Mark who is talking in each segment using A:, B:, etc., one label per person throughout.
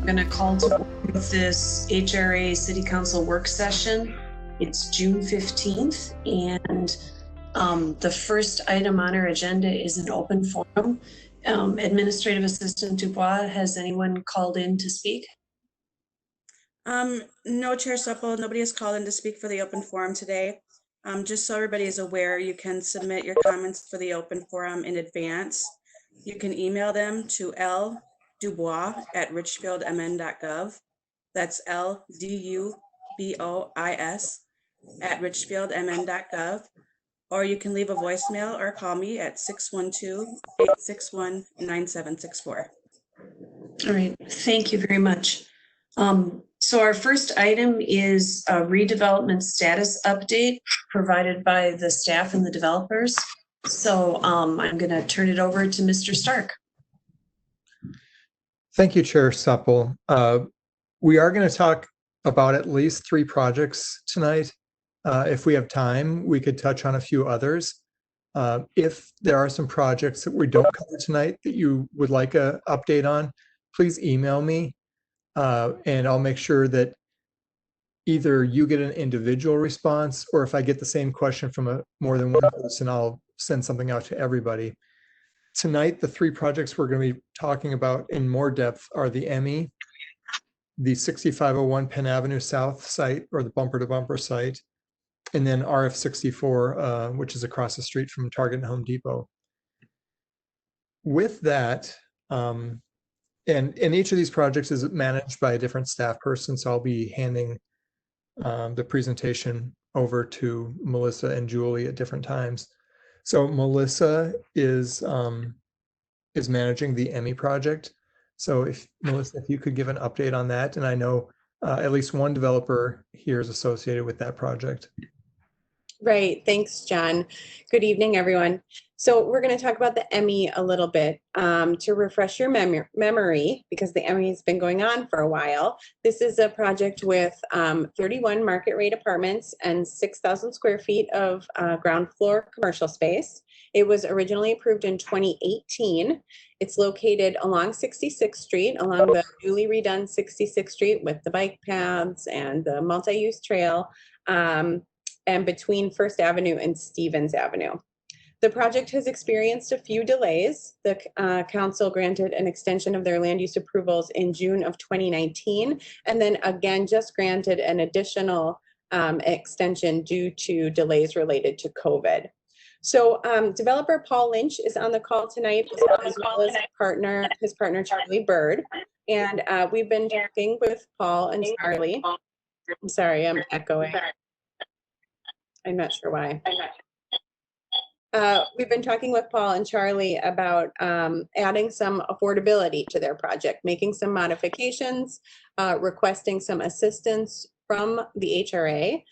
A: I'm going to call to order this HRA City Council work session. It's June 15th, and the first item on our agenda is an open forum. Administrative Assistant Dubois, has anyone called in to speak?
B: No, Chair Supple, nobody has called in to speak for the open forum today. Just so everybody is aware, you can submit your comments for the open forum in advance. You can email them to ldubois@richfieldmn.gov. That's LDUBOIS@richfieldmn.gov. Or you can leave a voicemail or call me at 612-861-9764.
A: All right, thank you very much. So our first item is a redevelopment status update provided by the staff and the developers. So I'm going to turn it over to Mr. Stark.
C: Thank you, Chair Supple. We are going to talk about at least 3 projects tonight. If we have time, we could touch on a few others. If there are some projects that we don't cover tonight that you would like an update on, please email me, and I'll make sure that either you get an individual response, or if I get the same question from more than one person, I'll send something out to everybody. Tonight, the 3 projects we're going to be talking about in more depth are the Emmy, the 6501 Penn Avenue South site, or the bumper-to-bumper site, and then RF64, which is across the street from Target and Home Depot. With that, and each of these projects is managed by a different staff person, so I'll be handing the presentation over to Melissa and Julie at different times. So Melissa is managing the Emmy project. So Melissa, if you could give an update on that, and I know at least one developer here is associated with that project.
D: Right. Thanks, John. Good evening, everyone. So we're going to talk about the Emmy a little bit to refresh your memory, because the Emmy has been going on for a while. This is a project with 31 market rate apartments and 6,000 square feet of ground floor commercial space. It was originally approved in 2018. It's located along 66th Street, along the newly redone 66th Street with the bike paths and the multi-use trail, and between First Avenue and Stevens Avenue. The project has experienced a few delays. The council granted an extension of their land use approvals in June of 2019, and then again just granted an additional extension due to delays related to COVID. So developer Paul Lynch is on the call tonight, as well as his partner Charlie Bird. And we've been talking with Paul and Charlie. I'm sorry, I'm echoing. I'm not sure why. We've been talking with Paul and Charlie about adding some affordability to their project, making some modifications, requesting some assistance from the HRA,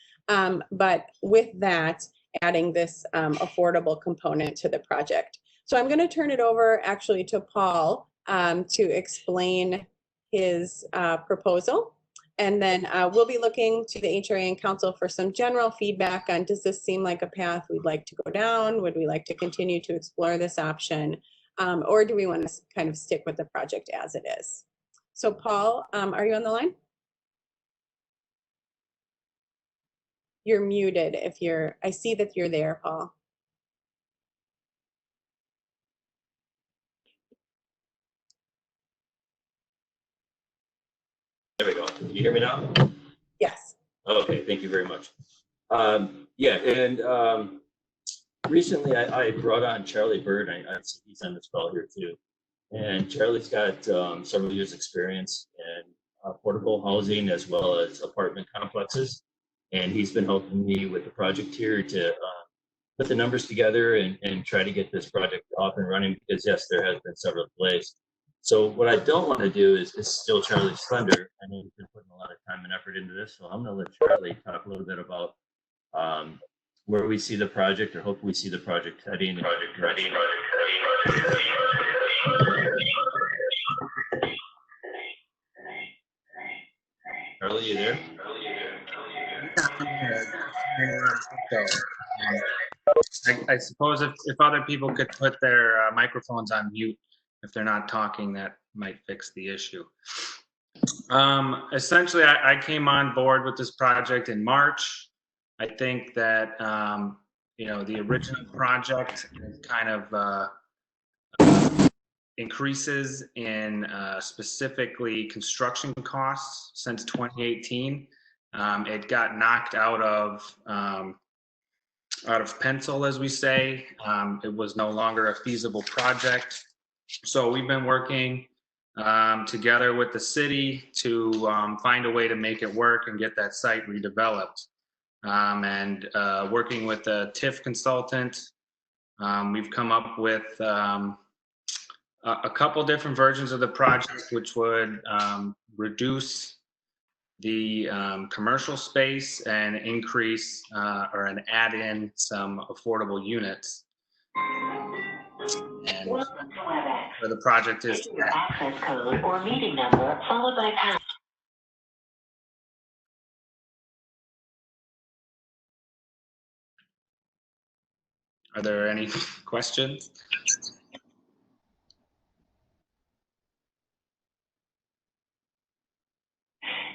D: but with that, adding this affordable component to the project. So I'm going to turn it over actually to Paul to explain his proposal. And then we'll be looking to the HRA and council for some general feedback on, does this seem like a path we'd like to go down? Would we like to continue to explore this option? Or do we want to kind of stick with the project as it is? So Paul, are you on the line? You're muted if you're, I see that you're there, Paul.
E: There we go. Can you hear me now?
D: Yes.
E: Okay, thank you very much. Yeah, and recently I brought on Charlie Bird. He's on this call here too. And Charlie's got several years experience in affordable housing as well as apartment complexes. And he's been helping me with the project here to put the numbers together and try to get this project off and running, because yes, there has been several delays. So what I don't want to do is steal Charlie's thunder. I know he's been putting a lot of time and effort into this, so I'm going to let Charlie talk a little bit about where we see the project, or hope we see the project heading. Charlie, you there?
F: I suppose if other people could put their microphones on mute if they're not talking, that might fix the issue. Essentially, I came on board with this project in March. I think that, the original project kind of increases in specifically construction costs since 2018. It got knocked out of pencil, as we say. It was no longer a feasible project. So we've been working together with the city to find a way to make it work and get that site redeveloped. And working with a TIF consultant, we've come up with a couple different versions of the project, which would reduce the commercial space and increase and add in some affordable units. And where the project is
G: your access code or meeting number followed by pound.
F: Are there any questions?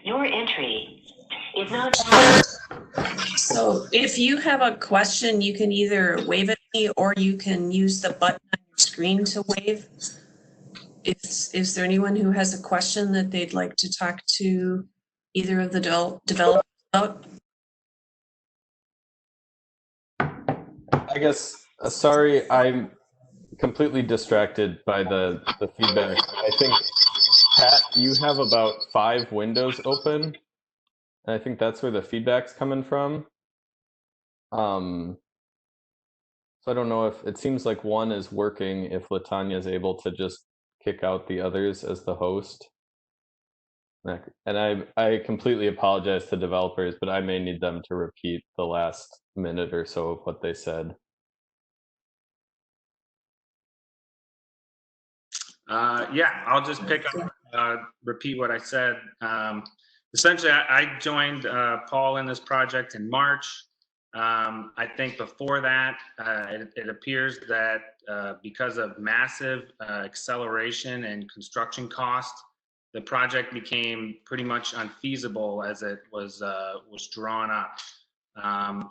G: Your entry is now.
A: So if you have a question, you can either wave at me or you can use the button on your screen to wave. Is there anyone who has a question that they'd like to talk to either of the developers about?
H: I guess, sorry, I'm completely distracted by the feedback. I think, Pat, you have about 5 windows open. And I think that's where the feedback's coming from. So I don't know if it seems like one is working, if Latanya is able to just kick out the others as the host. And I completely apologize to developers, but I may need them to repeat the last minute or so of what they said.
F: Yeah, I'll just pick up, repeat what I said. Essentially, I joined Paul in this project in March. I think before that, it appears that because of massive acceleration and construction cost, the project became pretty much unfeasible as it was drawn up.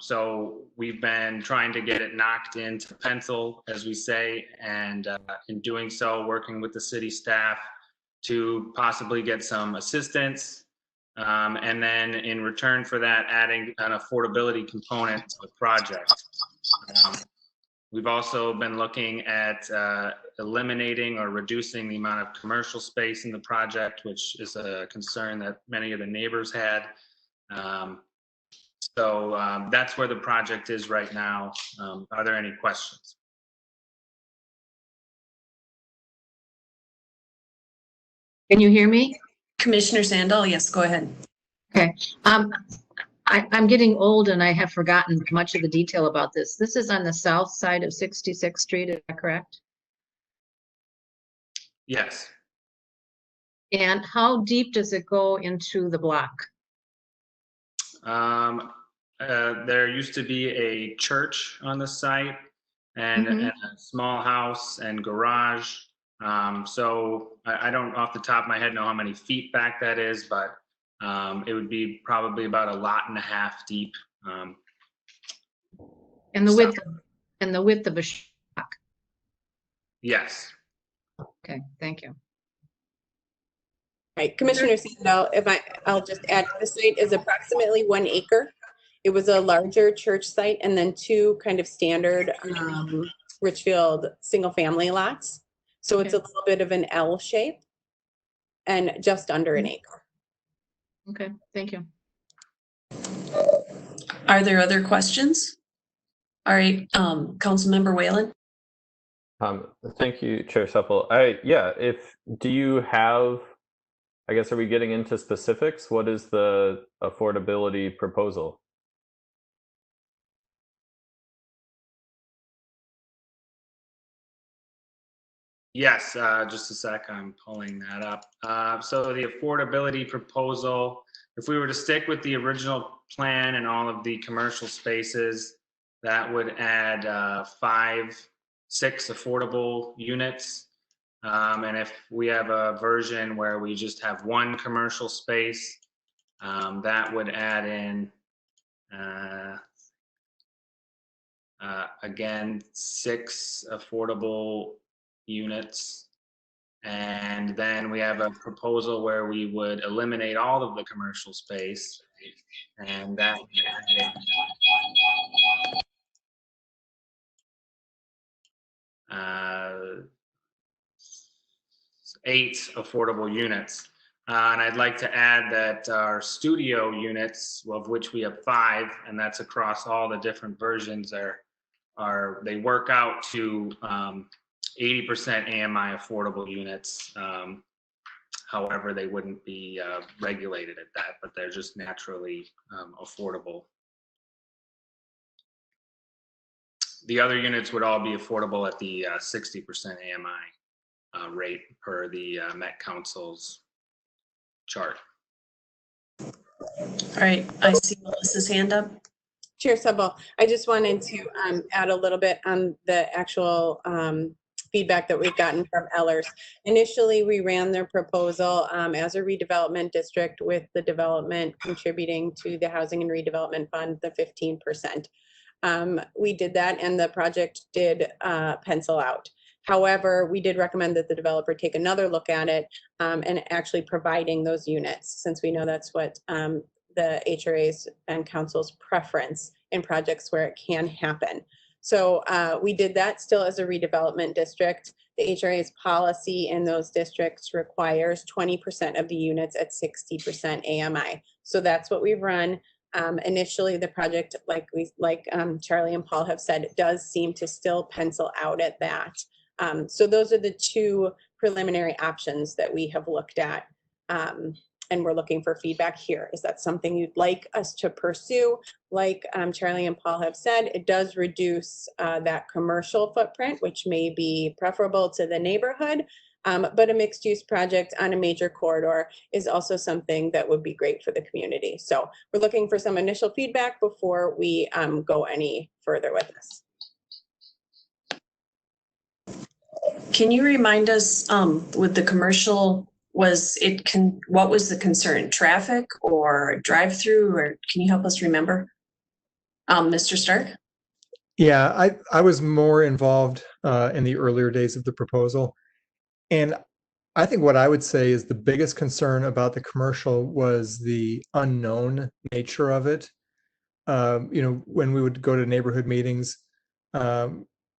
F: So we've been trying to get it knocked into pencil, as we say, and in doing so, working with the city staff to possibly get some assistance. And then in return for that, adding an affordability component to the project. We've also been looking at eliminating or reducing the amount of commercial space in the project, which is a concern that many of the neighbors had. So that's where the project is right now. Are there any questions?
I: Can you hear me?
A: Commissioner Sandal, yes, go ahead.
I: Okay. I'm getting old and I have forgotten much of the detail about this. This is on the south side of 66th Street, is that correct?
F: Yes.
I: And how deep does it go into the block?
F: There used to be a church on the site and, and a small house and garage. So I don't off the top of my head know how many feet back that is, but it would be probably about 1.5 lots deep.
I: And the width of a block?
F: Yes.
I: Okay, thank you.
D: Right, Commissioner Sandell, I'll just add, the site is approximately 1 acre. It was a larger church site and then 2 kind of standard Richfield single-family lots. So it's a little bit of an L shape and just under 1 acre.
I: Okay, thank you.
A: Are there other questions? All right, Councilmember Whalen.
H: Thank you, Chair Supple. Do you have, I guess, are we getting into specifics? What is the affordability proposal?
F: Yes, just a sec, I'm pulling that up. So the affordability proposal, if we were to stick with the original plan and all of the commercial spaces, that would add 5-6 affordable units. And if we have a version where we just have one commercial space, that would add in, again, 6 affordable units. And then we have a proposal where we would eliminate all of the commercial space, and that would add in, 8 affordable units. And I'd like to add that our studio units, of which we have 5, and that's across all the different versions, they work out to 80% AMI affordable units. However, they wouldn't be regulated at that, but they're just naturally affordable. The other units would all be affordable at the 60% AMI rate per the Met Council's chart.
A: All right, I see Melissa's hand up.
D: Chair Subble, I just wanted to add a little bit on the actual feedback that we've gotten from Ellers. Initially, we ran their proposal as a redevelopment district with the development contributing to the Housing and Redevelopment Fund, the 15%. We did that and the project did pencil out. However, we did recommend that the developer take another look at it and actually providing those units, since we know that's what the HRA's and council's preference in projects where it can happen. So we did that still as a redevelopment district. The HRA's policy in those districts requires 20% of the units at 60% AMI. So that's what we've run. Initially, the project, like Charlie and Paul have said, it does seem to still pencil out at that. So those are the 2 preliminary options that we have looked at. And we're looking for feedback here. Is that something you'd like us to pursue? Like Charlie and Paul have said, it does reduce that commercial footprint, which may be preferable to the neighborhood. But a mixed use project on a major corridor is also something that would be great for the community. So we're looking for some initial feedback before we go any further with this.
A: Can you remind us with the commercial, what was the concern? Traffic or drive-through, or can you help us remember? Mr. Stark?
C: Yeah, I was more involved in the earlier days of the proposal. And I think what I would say is the biggest concern about the commercial was the unknown nature of it. When we would go to neighborhood meetings,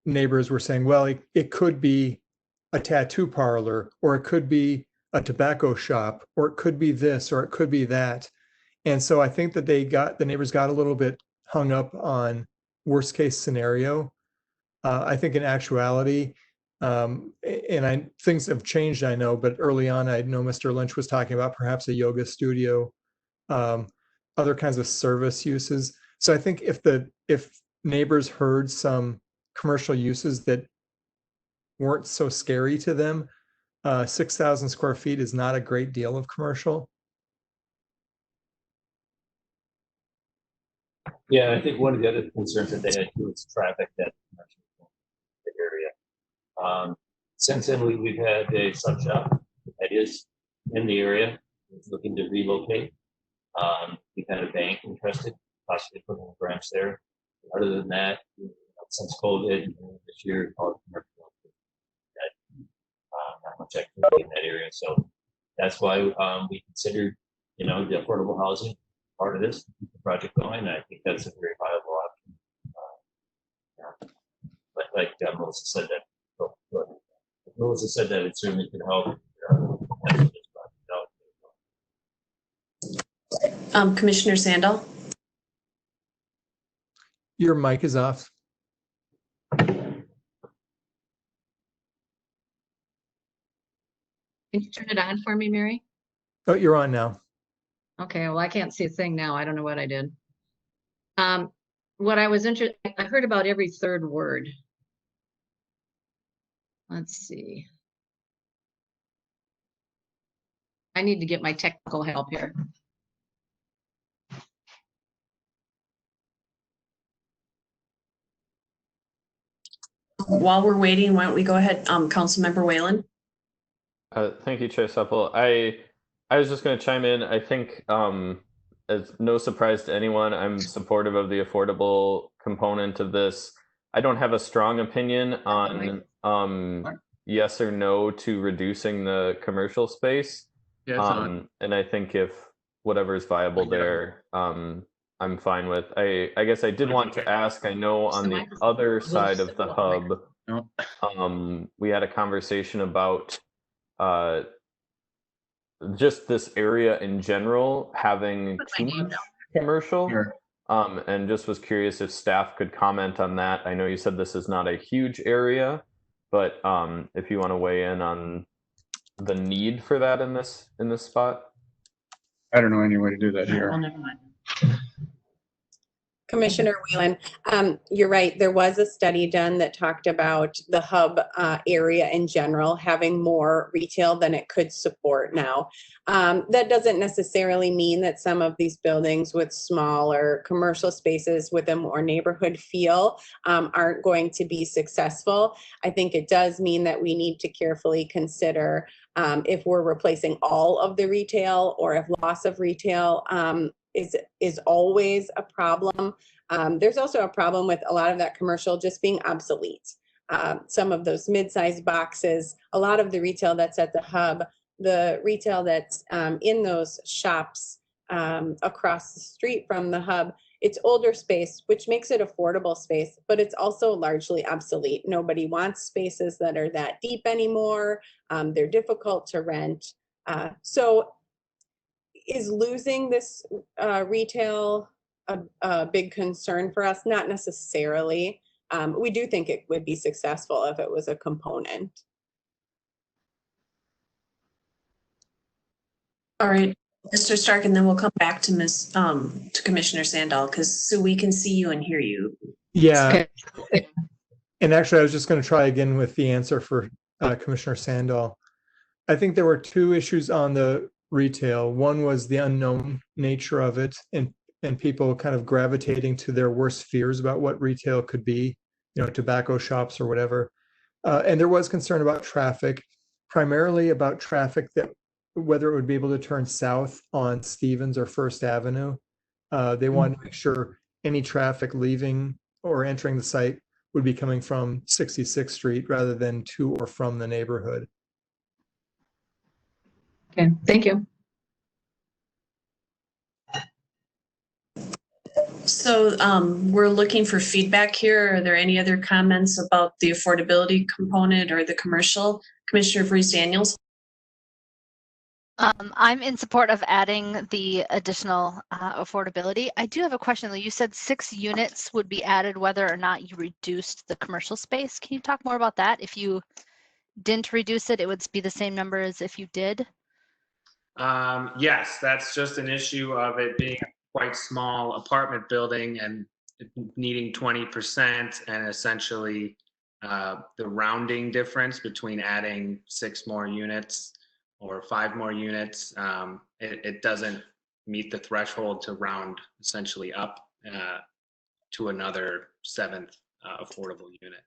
C: neighbors were saying, well, it could be a tattoo parlor, or it could be a tobacco shop, or it could be this, or it could be that. And so I think that the neighbors got a little bit hung up on worst case scenario. I think in actuality, things have changed, I know, but early on, I know Mr. Lynch was talking about perhaps a yoga studio, other kinds of service uses. So I think if neighbors heard some commercial uses that weren't so scary to them, 6,000 square feet is not a great deal of commercial.
E: Yeah, I think one of the other concerns that they had too is traffic that the area. Since then, we've had a sub shop that is in the area, looking to relocate. We've had a bank interested, possibly putting a branch there. Other than that, since COVID this year, all commercial, not much activity in that area. So that's why we considered, the affordable housing part of this, to keep the project going. And I think that's a very viable option. But like Melissa said, it certainly could help.
A: Commissioner Sandal?
C: Your mic is off.
I: Can you turn it on for me, Mary?
C: Oh, you're on now.
I: Okay, well, I can't see a thing now. I don't know what I did. What I was interested, I heard about every third word. Let's see. I need to get my technical help here.
A: While we're waiting, why don't we go ahead, Councilmember Whalen?
H: Thank you, Chair Supple. I was just going to chime in. I think it's no surprise to anyone, I'm supportive of the affordable component of this. I don't have a strong opinion on yes or no to reducing the commercial space. And I think if whatever is viable there, I'm fine with. I guess I did want to ask, I know on the other side of the hub, we had a conversation about just this area in general having too much commercial. And just was curious if staff could comment on that. I know you said this is not a huge area, but if you want to weigh in on the need for that in this spot.
J: I don't know any way to do that here.
D: Commissioner Whelan, you're right. There was a study done that talked about the hub area in general having more retail than it could support now. That doesn't necessarily mean that some of these buildings with smaller commercial spaces with a more neighborhood feel aren't going to be successful. I think it does mean that we need to carefully consider if we're replacing all of the retail or if loss of retail is always a problem. There's also a problem with a lot of that commercial just being obsolete. Some of those mid-sized boxes, a lot of the retail that's at the hub, the retail that's in those shops across the street from the hub, it's older space, which makes it affordable space, but it's also largely obsolete. Nobody wants spaces that are that deep anymore. They're difficult to rent. So is losing this retail a big concern for us? Not necessarily. We do think it would be successful if it was a component.
A: All right, Mr. Stark, and then we'll come back to to Commissioner Sandal, so we can see you and hear you.
C: Yeah. Okay. And actually, I was just going to try again with the answer for Commissioner Sandal. I think there were two issues on the retail. One was the unknown nature of it and people kind of gravitating to their worst fears about what retail could be, tobacco shops or whatever. And there was concern about traffic, primarily about traffic that whether it would be able to turn south on Stevens or First Avenue. They wanted to make sure any traffic leaving or entering the site would be coming from 66th Street rather than to or from the neighborhood.
I: Okay, thank you.
A: So we're looking for feedback here. Are there any other comments about the affordability component or the commercial? Commissioner Vreese-Daniels?
K: I'm in support of adding the additional affordability. I do have a question though. You said 6 units would be added whether or not you reduced the commercial space. Can you talk more about that? If you didn't reduce it, it would be the same number as if you did?
F: Yes, that's just an issue of it being a quite small apartment building and needing 20% and essentially the rounding difference between adding 6 more units or 5 more units, it doesn't meet the threshold to round essentially up to another 7th affordable unit.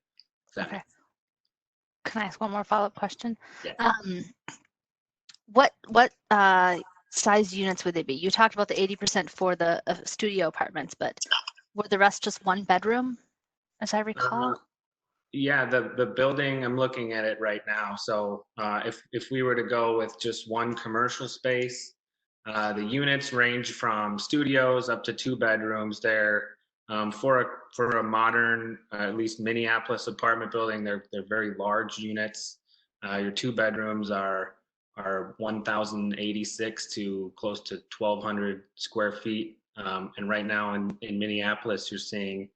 K: Okay. Can I ask one more follow-up question?
F: Yeah.
K: What size units would they be? You talked about the 80% for the studio apartments, but were the rest just 1 bedroom, as I recall?
F: Yeah, the building, I'm looking at it right now. So if we were to go with just 1 commercial space, the units range from studios up to 2 bedrooms. They're for a modern, at least Minneapolis apartment building, they're very large units. Your 2 bedrooms are 1,086 to close to 1,200 square feet. And right now in Minneapolis, you're seeing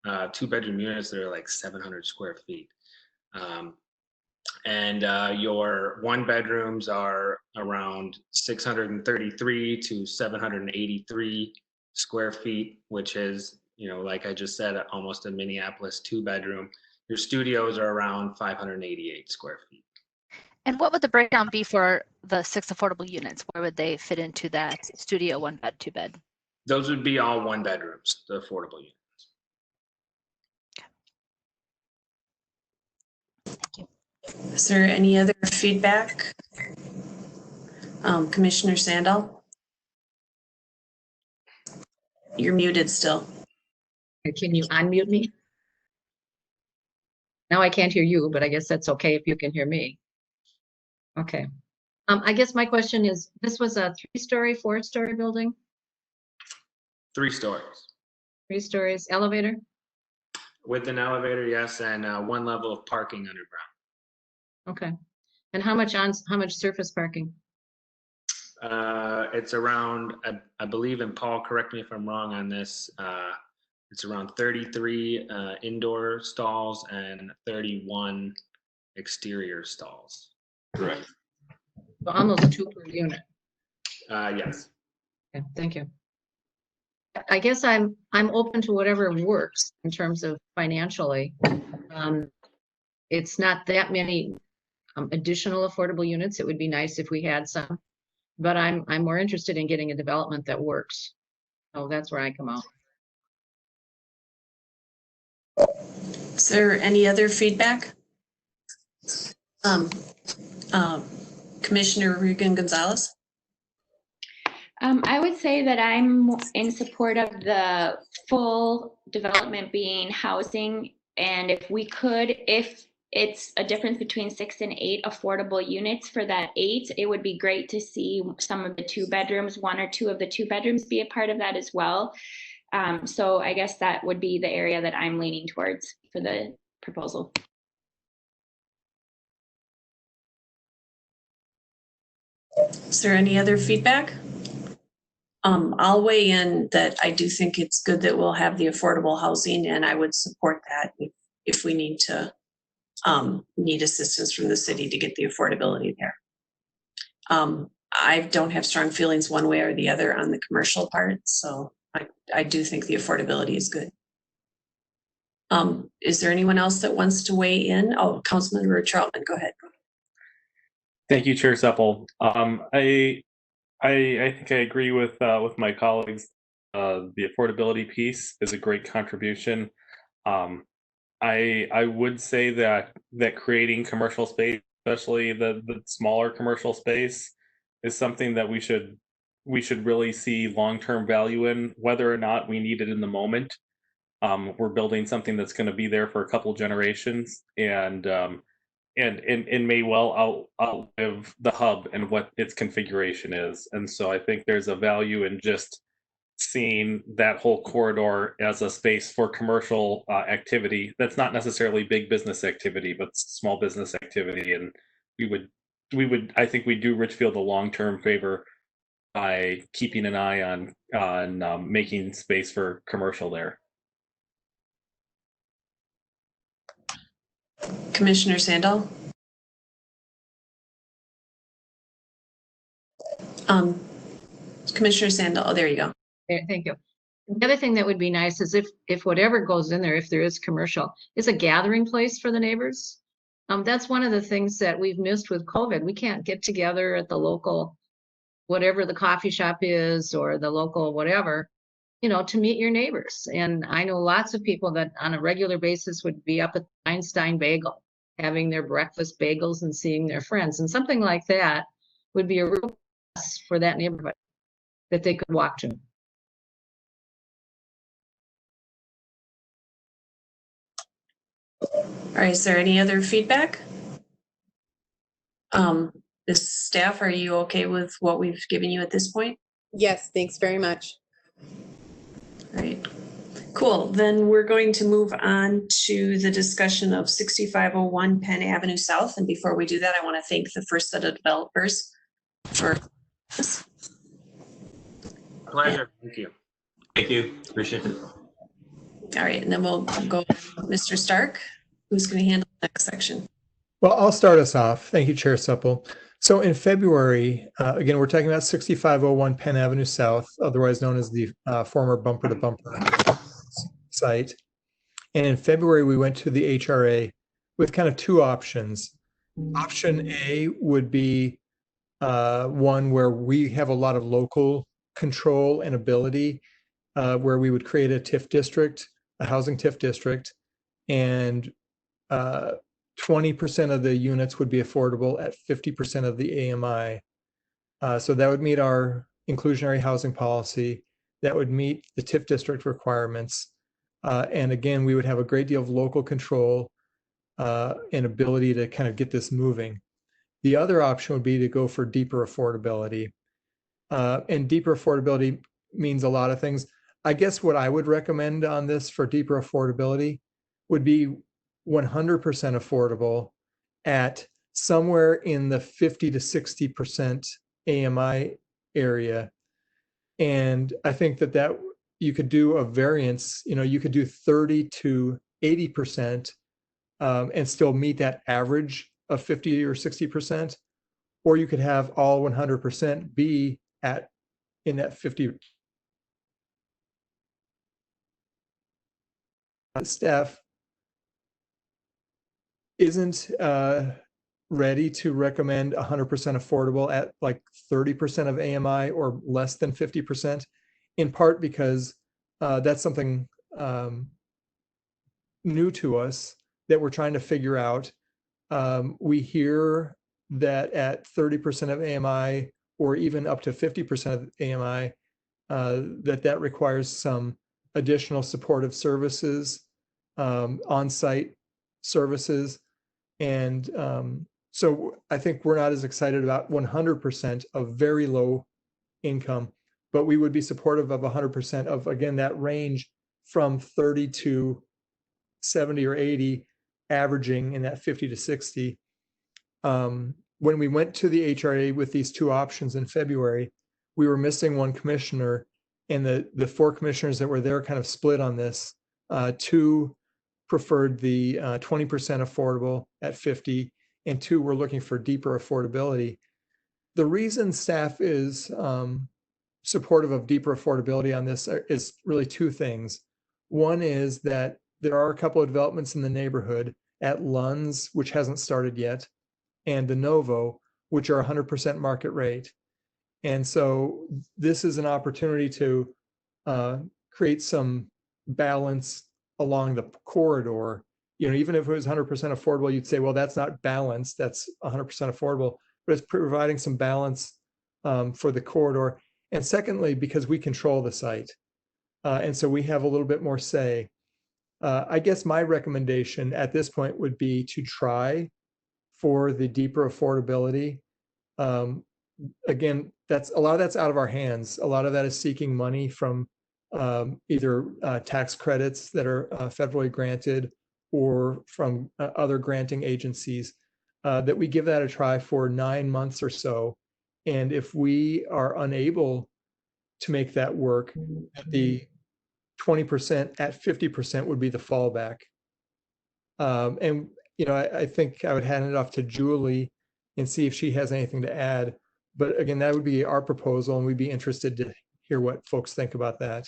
F: 2-bedroom units that are like 700 square feet. And your 1 bedrooms are around 633 to 783 square feet, which is, like I just said, almost a Minneapolis 2-bedroom. Your studios are around 588 square feet.
K: And what would the breakdown be for the 6 affordable units? Where would they fit into that studio 1 bed, 2 bed?
F: Those would be all 1 bedrooms, the affordable units.
A: Is there any other feedback? Commissioner Sandal? You're muted still.
I: Can you unmute me? Now I can't hear you, but I guess that's okay if you can hear me. Okay. I guess my question is, this was a 3-story, 4-story building?
F: 3 stories.
I: 3 stories, elevator?
F: With an elevator, yes, and 1 level of parking underground.
I: Okay. And how much surface parking?
F: It's around, I believe, and Paul, correct me if I'm wrong on this, it's around 33 indoor stalls and 31 exterior stalls. Correct.
I: So almost 2 per unit.
F: Yes.
I: Okay, thank you. I guess I'm open to whatever works in terms of financially. It's not that many additional affordable units. It would be nice if we had some, but I'm more interested in getting a development that works. So that's where I come out.
A: Is there any other feedback? Commissioner Regan Gonzalez?
L: I would say that I'm in support of the full development being housing. And if we could, if it's a difference between 6 and 8 affordable units for that 8, it would be great to see some of the 2 bedrooms, 1 or 2 of the 2 bedrooms be a part of that as well. So I guess that would be the area that I'm leaning towards for the proposal.
A: Is there any other feedback? I'll weigh in that I do think it's good that we'll have the affordable housing, and I would support that if we need to need assistance from the city to get the affordability there. I don't have strong feelings one way or the other on the commercial part, so I do think the affordability is good. Is there anyone else that wants to weigh in? Oh, Councilmember Troutman, go ahead.
M: Thank you, Chair Supple. I think I agree with my colleagues. The affordability piece is a great contribution. I would say that creating commercial space, especially the smaller commercial space, is something that we should really see long-term value in, whether or not we need it in the moment. We're building something that's going to be there for a couple generations, and may well outlive the hub and what its configuration is. And so I think there's a value in just seeing that whole corridor as a space for commercial activity that's not necessarily big business activity, but small business activity. And we would I think we do Richfield a long-term favor by keeping an eye on making space for commercial there.
A: Commissioner Sandal? Commissioner Sandal, oh, there you go.
I: Thank you. The other thing that would be nice is if whatever goes in there, if there is commercial, is a gathering place for the neighbors. That's one of the things that we've missed with COVID. We can't get together at the local, whatever the coffee shop is, or the local whatever, to meet your neighbors. And I know lots of people that on a regular basis would be up at Einstein Bagel, having their breakfast bagels and seeing their friends. And something like that would be a real plus for that neighborhood that they could walk to.
A: All right, is there any other feedback? This staff, are you okay with what we've given you at this point?
D: Yes, thanks very much.
A: All right, cool. Then we're going to move on to the discussion of 6501 Penn Avenue South. And before we do that, I want to thank the first set of developers for this.
F: Pleasure. Thank you.
E: Thank you. Appreciate it.
A: All right, and then we'll go Mr. Stark, who's going to handle the next section.
C: Well, I'll start us off. Thank you, Chair Supple. So in February, again, we're talking about 6501 Penn Avenue South, otherwise known as the former Bumper to Bumper site. And in February, we went to the HRA with kind of 2 options. Option A would be one where we have a lot of local control and ability, where we would create a TIF district, a housing TIF district, and 20% of the units would be affordable at 50% of the AMI. So that would meet our inclusionary housing policy. That would meet the TIF district requirements. And again, we would have a great deal of local control and ability to kind of get this moving. The other option would be to go for deeper affordability. And deeper affordability means a lot of things. I guess what I would recommend on this for deeper affordability would be 100% affordable at somewhere in the 50 to 60% AMI area. And I think that you could do a variance, you could do 30 to 80% and still meet that average of 50 or 60%, or you could have all 100% be in that 50. Staff isn't ready to recommend 100% affordable at like 30% of AMI or less than 50%, in part because that's something new to us that we're trying to figure out. We hear that at 30% of AMI or even up to 50% of AMI, that requires some additional supportive services, on-site services. And so I think we're not as excited about 100% of very low income, but we would be supportive of 100% of, again, that range from 30 to 70 or 80, averaging in that 50 to 60. When we went to the HRA with these two options in February, we were missing one commissioner, and the four commissioners that were there kind of split on this. Two preferred the 20% affordable at 50, and two were looking for deeper affordability. The reason staff is supportive of deeper affordability on this is really two things. One is that there are a couple of developments in the neighborhood at Lunds, which hasn't started yet, and De Novo, which are 100% market rate. And so this is an opportunity to create some balance along the corridor. Even if it was 100% affordable, you'd say, well, that's not balanced, that's 100% affordable, but it's providing some balance for the corridor. And secondly, because we control the site. And so we have a little bit more say. I guess my recommendation at this point would be to try for the deeper affordability. Again, a lot of that's out of our hands. A lot of that is seeking money from either tax credits that are federally granted or from other granting agencies, that we give that a try for 9 months or so. And if we are unable to make that work, the 20% at 50% would be the fallback. And I think I would hand it off to Julie and see if she has anything to add. But again, that would be our proposal, and we'd be interested to hear what folks think about that.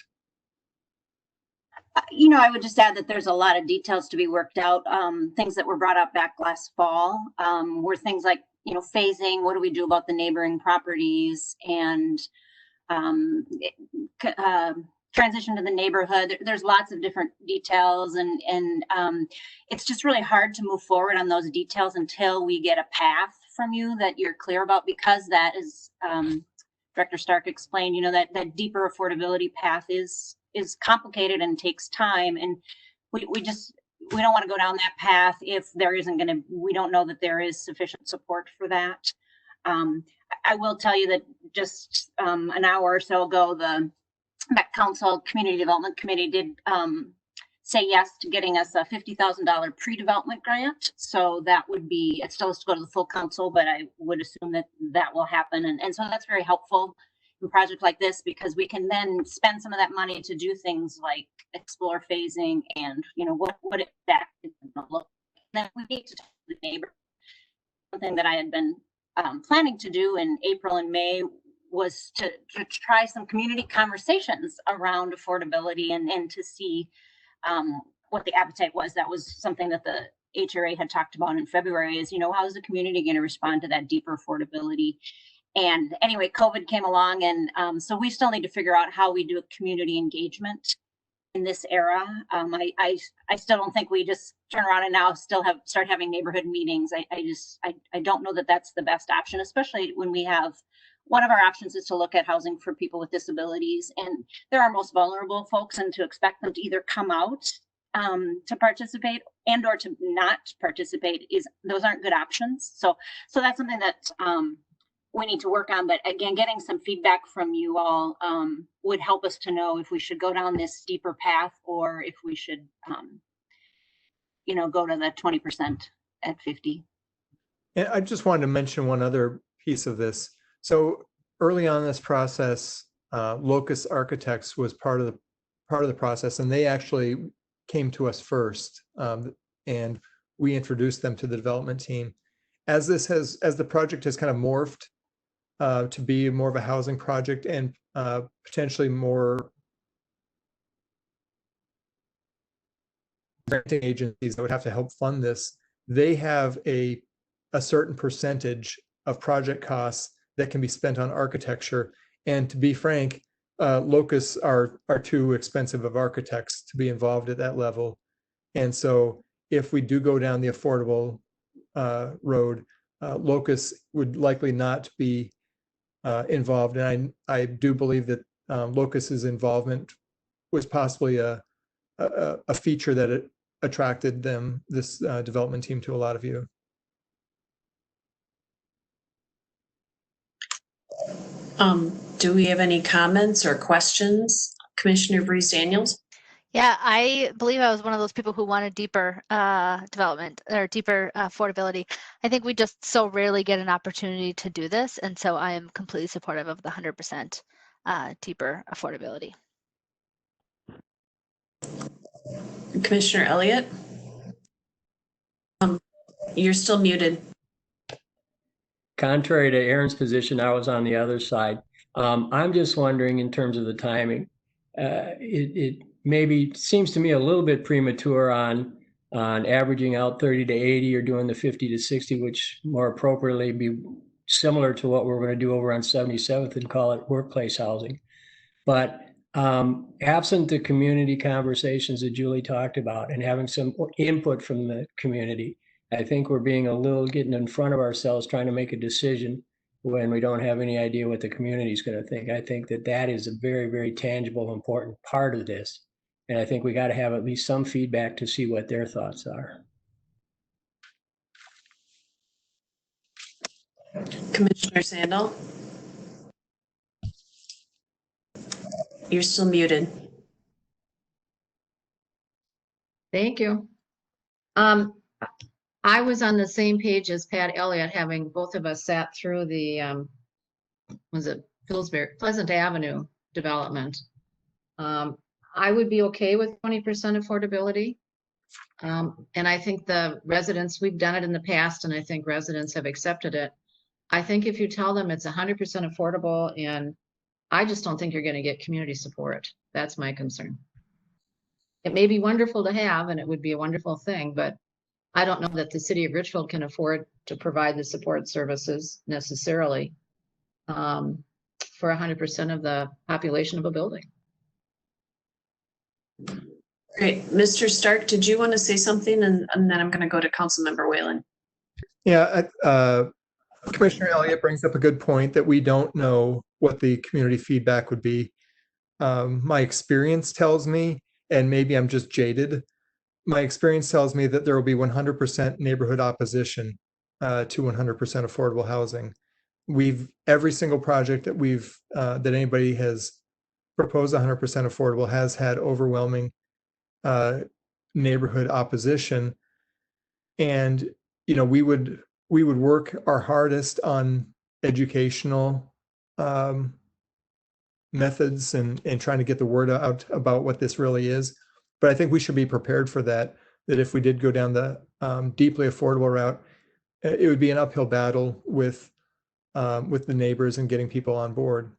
N: I would just add that there's a lot of details to be worked out. Things that were brought up back last fall were things like, phasing. What do we do about the neighboring properties, and transition to the neighborhood? There's lots of different details, and it's just really hard to move forward on those details until we get a path from you that you're clear about, because that is, Director Stark explained, that deeper affordability path is complicated and takes time, and we don't want to go down that path if we don't know that there is sufficient support for that. I will tell you that just an hour or so ago, the Met Council Community Development Committee did say yes to getting us a $50,000 pre-development grant. So that would be, it still has to go to the full council, but I would assume that will happen. And so that's very helpful in a project like this, because we can then spend some of that money to do things like explore phasing and, what exactly is going to look like. Then we need to talk to the neighbor. Something that I had been planning to do in April and May was to try some community conversations around affordability and to see what the appetite was. That was something that the HRA had talked about in February, is, how is the community going to respond to that deeper affordability? And anyway, COVID came along, and so we still need to figure out how we do a community engagement in this era. I still don't think we just turn around and now start having neighborhood meetings. I don't know that that's the best option, especially when we have one of our options is to look at housing for people with disabilities, and they're our most vulnerable folks, and to expect them to either come out to participate and or to not participate those aren't good options. So that's something that we need to work on. But again, getting some feedback from you all would help us to know if we should go down this deeper path or if we should, go to the 20% at 50.
C: And I just wanted to mention one other piece of this. So early on in this process, Locust Architects was part of the process, and they actually came to us first, and we introduced them to the development team. As the project has kind of morphed to be more of a housing project and potentially more granting agencies that would have to help fund this, they have a certain percentage of project costs that can be spent on architecture. And to be frank, locusts are too expensive of architects to be involved at that level. And so if we do go down the affordable road, locusts would likely not be involved. And I do believe that Locust's involvement was possibly a feature that it attracted this development team to a lot of you.
A: Do we have any comments or questions? Commissioner Bruce Daniels?
K: Yeah, I believe I was one of those people who wanted deeper development or deeper affordability. I think we just so rarely get an opportunity to do this. And so I am completely supportive of the 100% deeper affordability.
A: Commissioner Elliott? You're still muted.
O: Contrary to Aaron's position, I was on the other side. I'm just wondering, in terms of the timing, it maybe seems to me a little bit premature on averaging out 30 to 80 or doing the 50 to 60, which more appropriately be similar to what we're going to do over on 77th and call it workplace housing. But absent the community conversations that Julie talked about and having some input from the community, I think we're being getting in front of ourselves trying to make a decision when we don't have any idea what the community is going to think. I think that is a very, very tangible, important part of this. And I think we got to have at least some feedback to see what their thoughts are.
A: Commissioner Sandel? You're still muted.
I: Thank you. I was on the same page as Pat Elliott, having both of us sat through the, was it Pillsbury, Pleasant Avenue development. I would be okay with 20% affordability. And I think the residents, we've done it in the past, and I think residents have accepted it. I think if you tell them it's 100% affordable, and I just don't think you're going to get community support. That's my concern. It may be wonderful to have, and it would be a wonderful thing, but I don't know that the city of Richfield can afford to provide the support services necessarily for 100% of the population of a building.
A: Great. Mr. Stark, did you want to say something? And then I'm going to go to Councilmember Whalen.
C: Yeah, Commissioner Elliott brings up a good point that we don't know what the community feedback would be. My experience tells me, and maybe I'm just jaded, my experience tells me that there will be 100% neighborhood opposition to 100% affordable housing. Every single project that that anybody has proposed 100% affordable has had overwhelming neighborhood opposition. And, we would work our hardest on educational methods and trying to get the word out about what this really is. But I think we should be prepared for that if we did go down the deeply affordable route, it would be an uphill battle with the neighbors and getting people on board.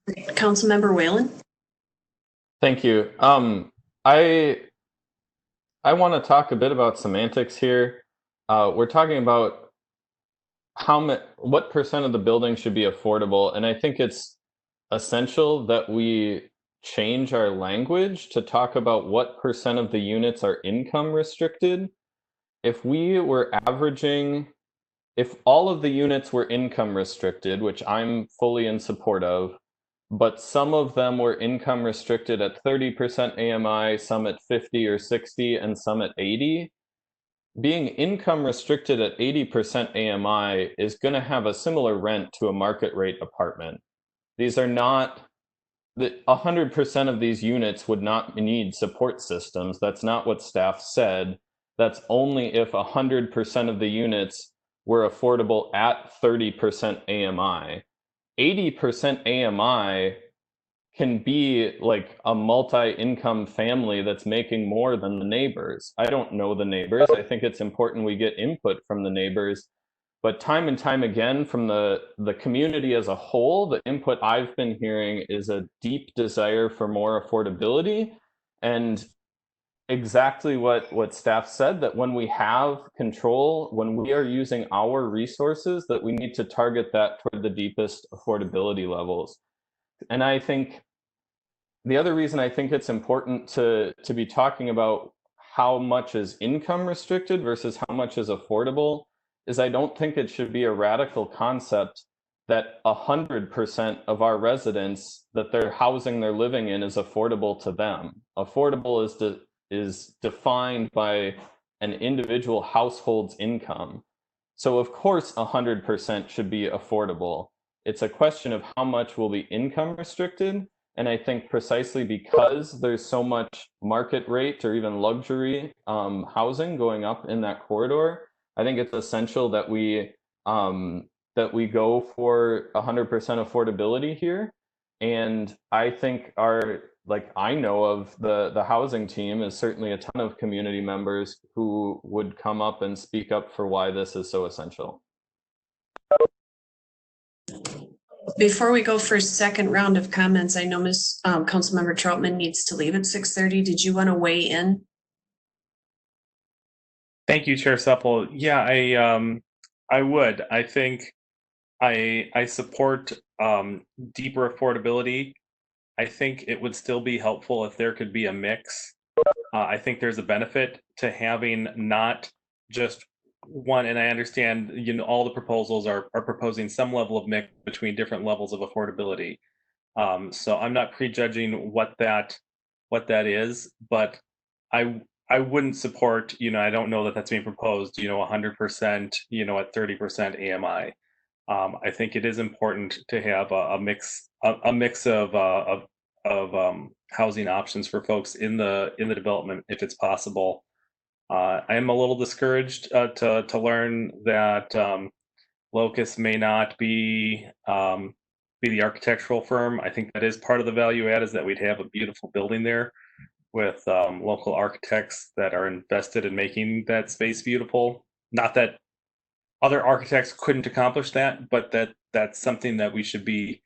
A: Councilmember Whalen? Thank
H: you. I want to talk a bit about semantics here. We're talking about what percent of the building should be affordable, and I think it's essential that we change our language to talk about what percent of the units are income restricted. If we were averaging if all of the units were income restricted, which I'm fully in support of, but some of them were income restricted at 30% AMI, some at 50 or 60, and some at 80, being income restricted at 80% AMI is going to have a similar rent to a market rate apartment. These are not, 100% of these units would not need support systems. That's not what staff said. That's only if 100% of the units were affordable at 30% AMI. 80% AMI can be like a multi-income family that's making more than the neighbors. I don't know the neighbors. I think it's important we get input from the neighbors. But time and time again, from the community as a whole, the input I've been hearing is a deep desire for more affordability, and exactly what staff said, that when we have control, when we are using our resources, that we need to target that toward the deepest affordability levels. And I think the other reason I think it's important to be talking about how much is income restricted versus how much is affordable is I don't think it should be a radical concept that 100% of our residents, that their housing they're living in is affordable to them. Affordable is defined by an individual household's income. So of course 100% should be affordable. It's a question of how much will be income restricted. And I think precisely because there's so much market rate or even luxury housing going up in that corridor, I think it's essential that we go for 100% affordability here. And I think I know of the housing team is certainly a ton of community members who would come up and speak up for why this is so essential.
A: Before we go for a second round of comments, I know Councilmember Troutman needs to leave at 6:30. Did you want to weigh in?
M: Thank you, Chair Supple. Yeah, I would. I think I support deeper affordability. I think it would still be helpful if there could be a mix. I think there's a benefit to having not just one, and I understand, all the proposals are proposing some level of mix between different levels of affordability. So I'm not prejudging what that is, but I wouldn't support, I don't know that that's being proposed, 100%, at 30% AMI. I think it is important to have a mix of housing options for folks in the development if it's possible. I am a little discouraged to learn that Locust may not be the architectural firm. I think that is part of the value add, is that we'd have a beautiful building there with local architects that are invested in making that space beautiful. Not that other architects couldn't accomplish that, but that's something that we should be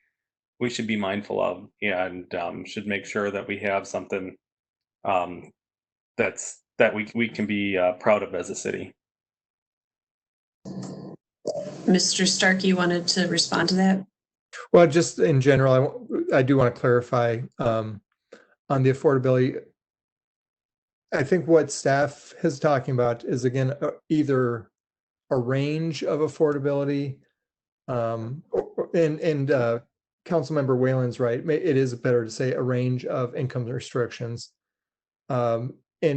M: mindful of, and should make sure that we have something that we can be proud of as a city.
A: Mr. Starkey, you wanted to respond to that?
C: Well, just in general, I do want to clarify on the affordability. I think what staff is talking about is, again, either a range of affordability, and Councilmember Whalen's right. It is better to say a range of income restrictions. And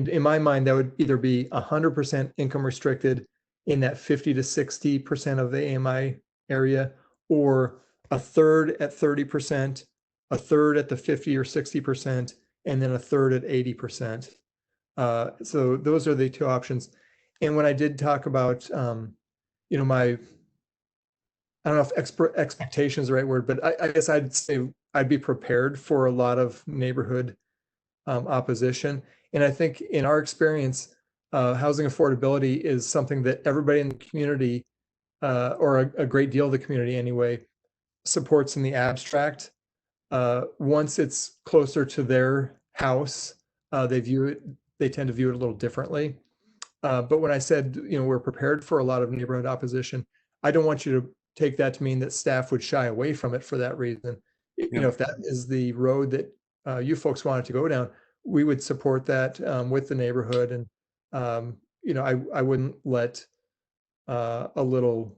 C: in my mind, that would either be 100% income restricted in that 50 to 60% of the AMI area, or a third at 30%, a third at the 50 or 60%, and then a third at 80%. So those are the two options. And when I did talk about, I don't know if expectation is the right word, but I guess I'd say I'd be prepared for a lot of neighborhood opposition. And I think in our experience, housing affordability is something that everybody in the community, or a great deal of the community anyway, supports in the abstract. Once it's closer to their house, they tend to view it a little differently. But when I said, we're prepared for a lot of neighborhood opposition, I don't want you to take that to mean that staff would shy away from it for that reason. If that is the road that you folks wanted to go down, we would support that with the neighborhood. And, I wouldn't let a little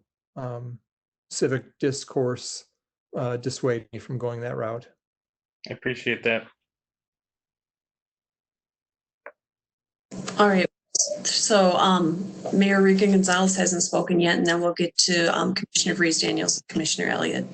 C: civic discourse dissuade me from going that route.
M: I appreciate that.
A: All right. So Mayor Regan Gonzalez hasn't spoken yet, and then we'll get to Commissioner Vrees Daniels and Commissioner Elliott.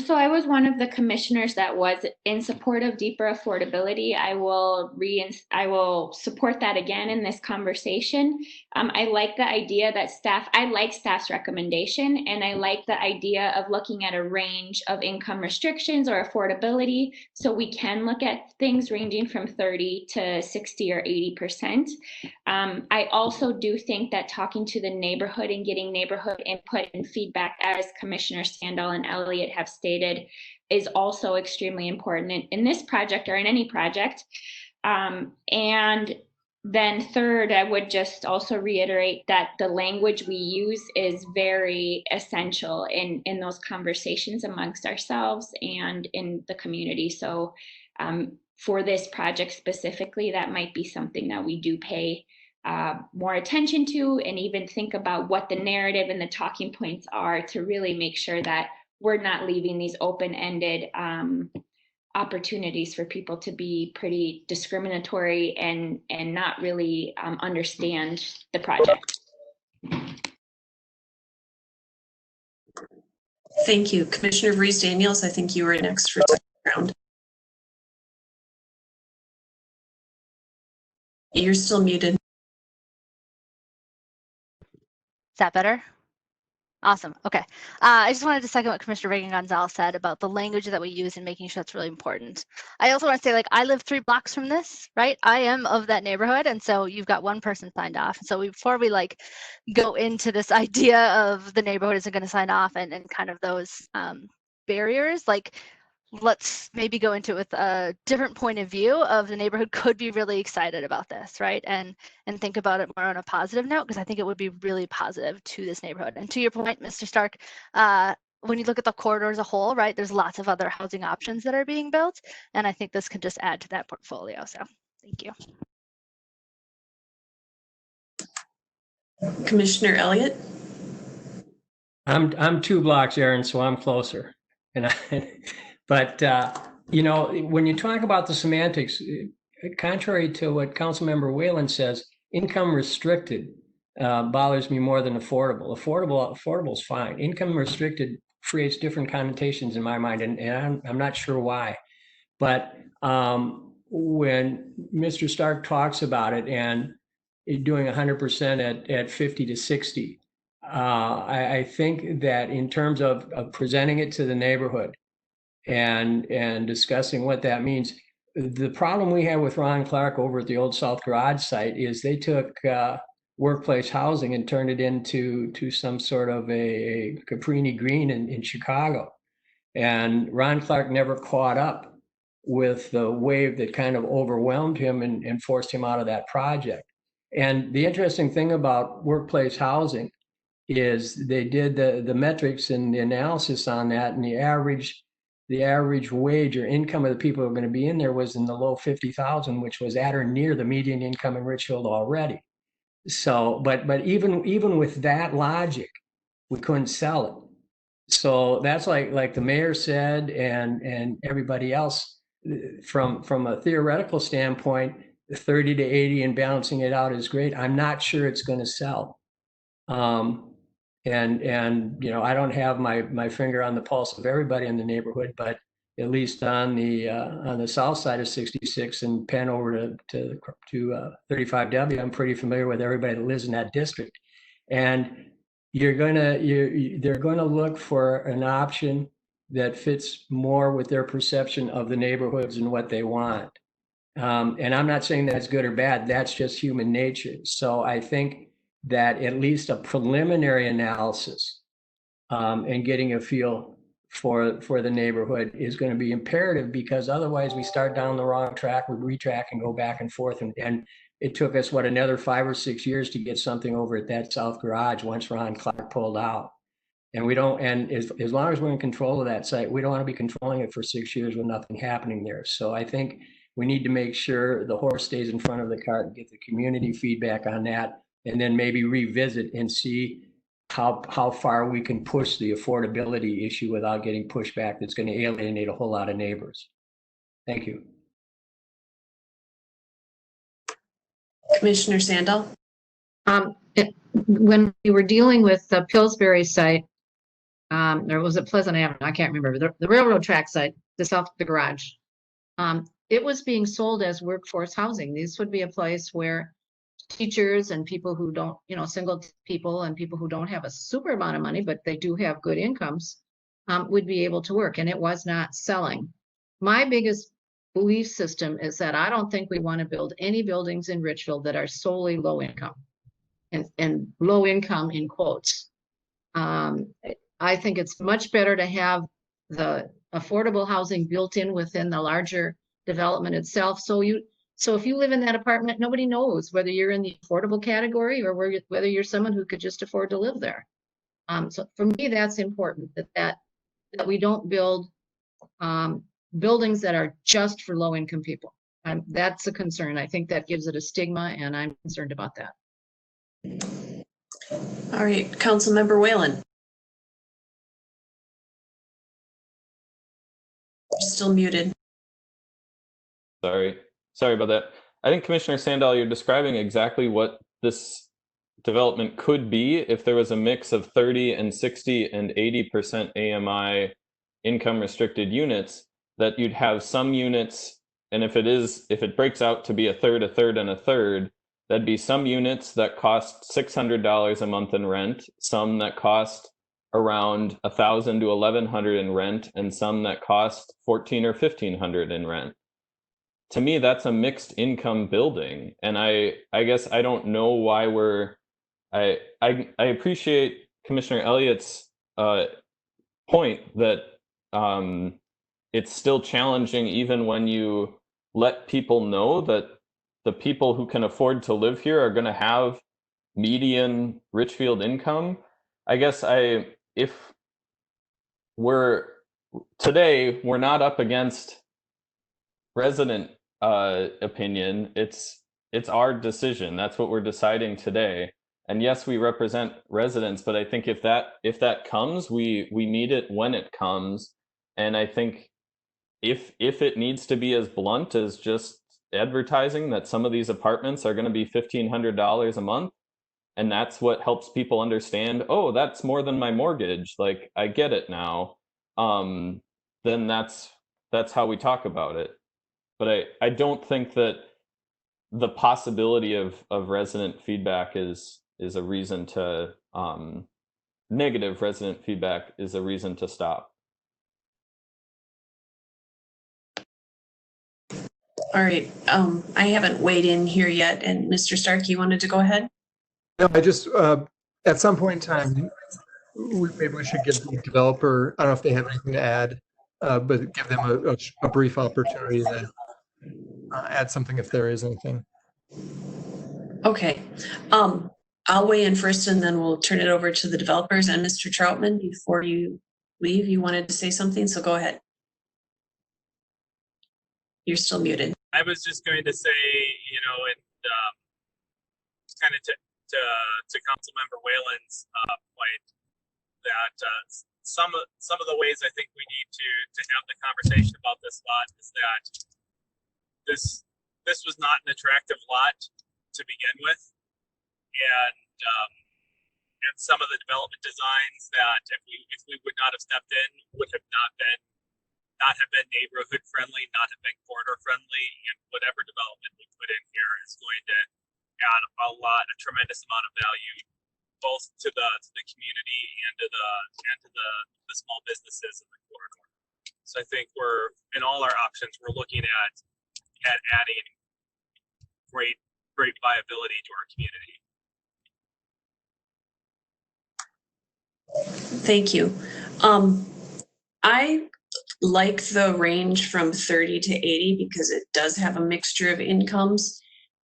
L: So I was one of the commissioners that was in support of deeper affordability. I will support that again in this conversation. I like the idea that I like staff's recommendation, and I like the idea of looking at a range of income restrictions or affordability. So we can look at things ranging from 30 to 60 or 80%. I also do think that talking to the neighborhood and getting neighborhood input and feedback, as Commissioners Sandal and Elliott have stated, is also extremely important in this project or in any project. And then third, I would just also reiterate that the language we use is very essential in those conversations amongst ourselves and in the community. So for this project specifically, that might be something that we do pay more attention to, and even think about what the narrative and the talking points are to really make sure that we're not leaving these open-ended opportunities for people to be pretty discriminatory and not really understand the project.
A: Thank you. Commissioner Vrees Daniels, I think you were next for second round. You're still muted.
K: Is that better? Awesome. Okay. I just wanted to second what Commissioner Reagan Gonzalez said about the language that we use and making sure that's really important. I also want to say, like, I live 3 blocks from this, right? I am of that neighborhood. And so you've got one person signed off. So before we like go into this idea of the neighborhood isn't going to sign off and kind of those barriers, like, let's maybe go into it with a different point of view of the neighborhood could be really excited about this, right? And think about it more on a positive note, because I think it would be really positive to this neighborhood. And to your point, Mr. Stark, when you look at the corridor as a whole, right, there's lots of other housing options that are being built. And I think this can just add to that portfolio. So thank you.
A: Commissioner Elliott?
O: I'm 2 blocks, Aaron, so I'm closer. But, you know, when you talk about the semantics, contrary to what Councilmember Whalen says, income restricted bothers me more than affordable. Affordable is fine. Income restricted creates different connotations in my mind, and I'm not sure why. But when Mr. Stark talks about it and doing 100% at 50 to 60, I think that in terms of presenting it to the neighborhood, and discussing what that means. The problem we have with Ron Clark over at the Old South Garage site is they took workplace housing and turned it into some sort of a Caprini Green in Chicago. And Ron Clark never caught up with the wave that kind of overwhelmed him and forced him out of that project. And the interesting thing about workplace housing is they did the metrics and the analysis on that, and the average wage or income of the people who are going to be in there was in the low 50,000, which was at or near the median income in Richfield already. So, but even with that logic, we couldn't sell it. So that's like the mayor said, and everybody else, from a theoretical standpoint, 30 to 80 and balancing it out is great. I'm not sure it's going to sell. And you know, I don't have my finger on the pulse of everybody in the neighborhood, but at least on the south side of 66 and Penn over to 35W, I'm pretty familiar with everybody that lives in that district. And they're gonna look for an option that fits more with their perception of the neighborhoods and what they want. And I'm not saying that's good or bad. That's just human nature. So I think that at least a preliminary analysis and getting a feel for the neighborhood is going to be imperative, because otherwise we start down the wrong track, we retrack and go back and forth. And it took us, another 5 or 6 years to get something over at that South Garage once Ron Clark pulled out. And we don't, and as long as we're in control of that site, we don't want to be controlling it for 6 years with nothing happening there. So I think we need to make sure the horse stays in front of the cart and get the community feedback on that, and then maybe revisit and see how far we can push the affordability issue without getting pushback that's going to alienate a whole lot of neighbors. Thank you.
A: Commissioner Sandal?
I: When we were dealing with the Pillsbury site, there was a Pleasant Avenue, I can't remember, the railroad track site, the south of the garage. It was being sold as workforce housing. This would be a place where teachers and people who don't, single people and people who don't have a super amount of money, but they do have good incomes, would be able to work, and it was not selling. My biggest belief system is that I don't think we want to build any buildings in Richfield that are solely low income, and low income in quotes. I think it's much better to have the affordable housing built in within the larger development itself. So if you live in that apartment, nobody knows whether you're in the affordable category or whether you're someone who could just afford to live there. So for me, that's important, that we don't build buildings that are just for low income people. That's a concern. I think that gives it a stigma, and I'm concerned about that.
A: All right, Councilmember Whalen. Still muted.
H: Sorry about that. I think Commissioner Sandal, you're describing exactly what this development could be if there was a mix of 30 and 60 and 80% AMI income restricted units, that you'd have some units, and if it breaks out to be a third, and a third, that'd be some units that cost $600 a month in rent, some that cost around $1,000 to $1,100 in rent, and some that cost $1,400 or $1,500 in rent. To me, that's a mixed income building, and I guess I don't know why I appreciate Commissioner Elliott's point that it's still challenging even when you let people know that the people who can afford to live here are going to have median Richfield income. I guess if we're not up against resident opinion, it's our decision. That's what we're deciding today. And yes, we represent residents, but I think if that comes, we meet it when it comes. And I think if it needs to be as blunt as just advertising that some of these apartments are going to be $1,500 a month, and that's what helps people understand, oh, that's more than my mortgage, like I get it now, then that's how we talk about it. But I don't think that the possibility of resident feedback is a reason to negative resident feedback is a reason to stop.
A: All right, I haven't weighed in here yet, and Mr. Stark, you wanted to go ahead?
C: No, I just, at some point in time, maybe we should give the developer, I don't know if they have anything to add, but give them a brief opportunity to add something if there is anything.
A: Okay, I'll weigh in first, and then we'll turn it over to the developers. And Mr. Troutman, before you leave, you wanted to say something, so go ahead. You're still muted.
P: I was just going to say, and kind of to Councilmember Whalen's point, that some of the ways I think we need to have the conversation about this lot is that this was not an attractive lot to begin with, and some of the development designs that if we would not have stepped in would have not have been neighborhood friendly, not have been corridor friendly, and whatever development we put in here is going to add a tremendous amount of value, both to the community and to the small businesses in the corridor. So I think we're, in all our options, we're looking at adding great viability to our community.
A: Thank you. I like the range from 30 to 80 because it does have a mixture of incomes.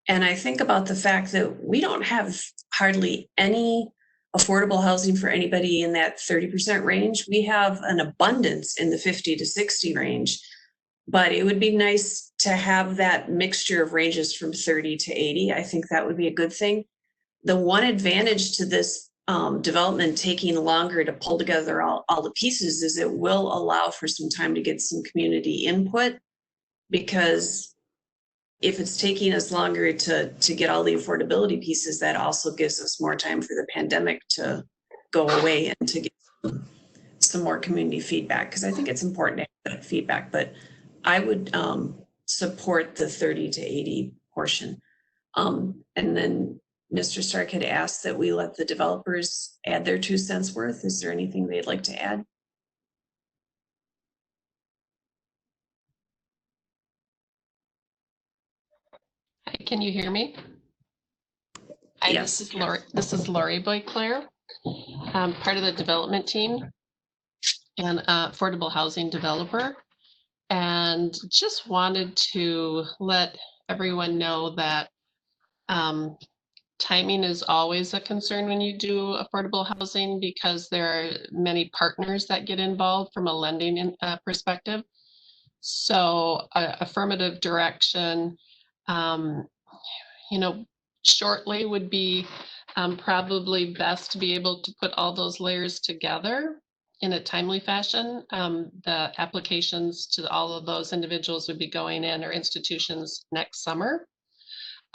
A: And I think about the fact that we don't have hardly any affordable housing for anybody in that 30% range. We have an abundance in the 50 to 60 range, but it would be nice to have that mixture of ranges from 30 to 80. I think that would be a good thing. The one advantage to this development taking longer to pull together all the pieces is it will allow for some time to get some community input, because if it's taking us longer to get all the affordability pieces, that also gives us more time for the pandemic to go away and to get some more community feedback, because I think it's important to have that feedback. But I would support the 30 to 80 portion. And then Mr. Stark had asked that we let the developers add their 2 cents worth. Is there anything they'd like to add?
Q: Hi, can you hear me? Hi,
A: Yes.
Q: This is Lori Boyclair, part of the development team and affordable housing developer. And just wanted to let everyone know that timing is always a concern when you do affordable housing, because there are many partners that get involved from a lending perspective. So affirmative direction, shortly would be probably best to be able to put all those layers together in a timely fashion. The applications to all of those individuals would be going in, or institutions, next summer.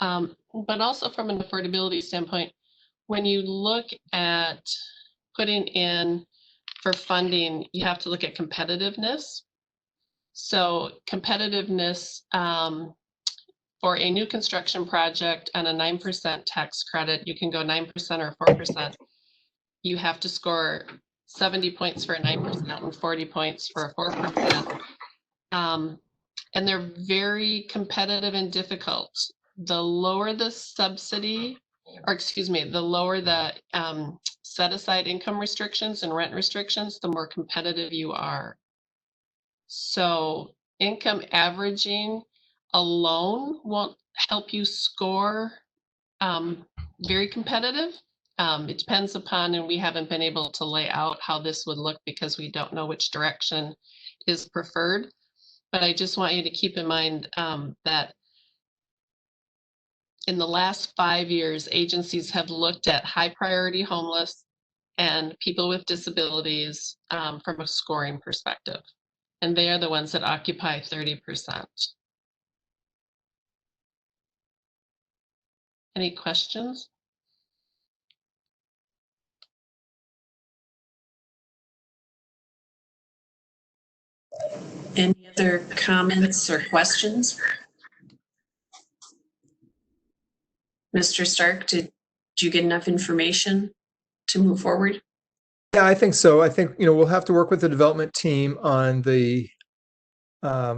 Q: But also from an affordability standpoint, when you look at putting in for funding, you have to look at competitiveness. So competitiveness for a new construction project and a 9% tax credit, you can go 9% or 4%. You have to score 70 points for a 9% and 40 points for a 4%. And they're very competitive and difficult. The lower the subsidy, or excuse me, the lower the set aside income restrictions and rent restrictions, the more competitive you are. So income averaging alone won't help you score very competitive. It depends upon, and we haven't been able to lay out how this would look because we don't know which direction is preferred. But I just want you to keep in mind that in the last 5 years, agencies have looked at high priority homeless and people with disabilities from a scoring perspective. And they are the ones that occupy 30%. Any questions?
A: Any other comments or questions? Mr. Stark, did you get enough information to move forward?
C: Yeah, I think so. I think, we'll have to work with the development team on the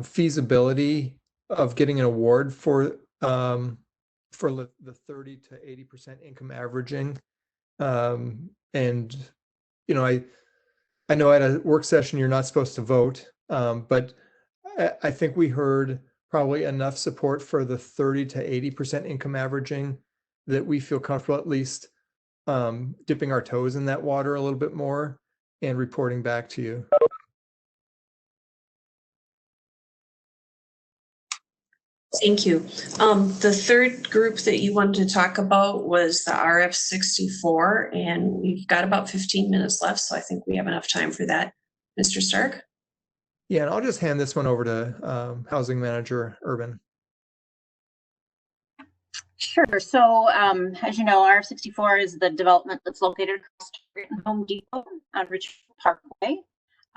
C: feasibility of getting an award for the 30 to 80% income averaging. And, I know at a work session, you're not supposed to vote, but I think we heard probably enough support for the 30 to 80% income averaging that we feel comfortable at least dipping our toes in that water a little bit more and reporting back to you.
A: Thank you. The third group that you wanted to talk about was the RF64, and we've got about 15 minutes left, so I think we have enough time for that. Mr. Stark?
C: Yeah, and I'll just hand this one over to Housing Manager Urban.
N: Sure. So as you know, RF64 is the development that's located across the street from Home Depot on Richmond Parkway.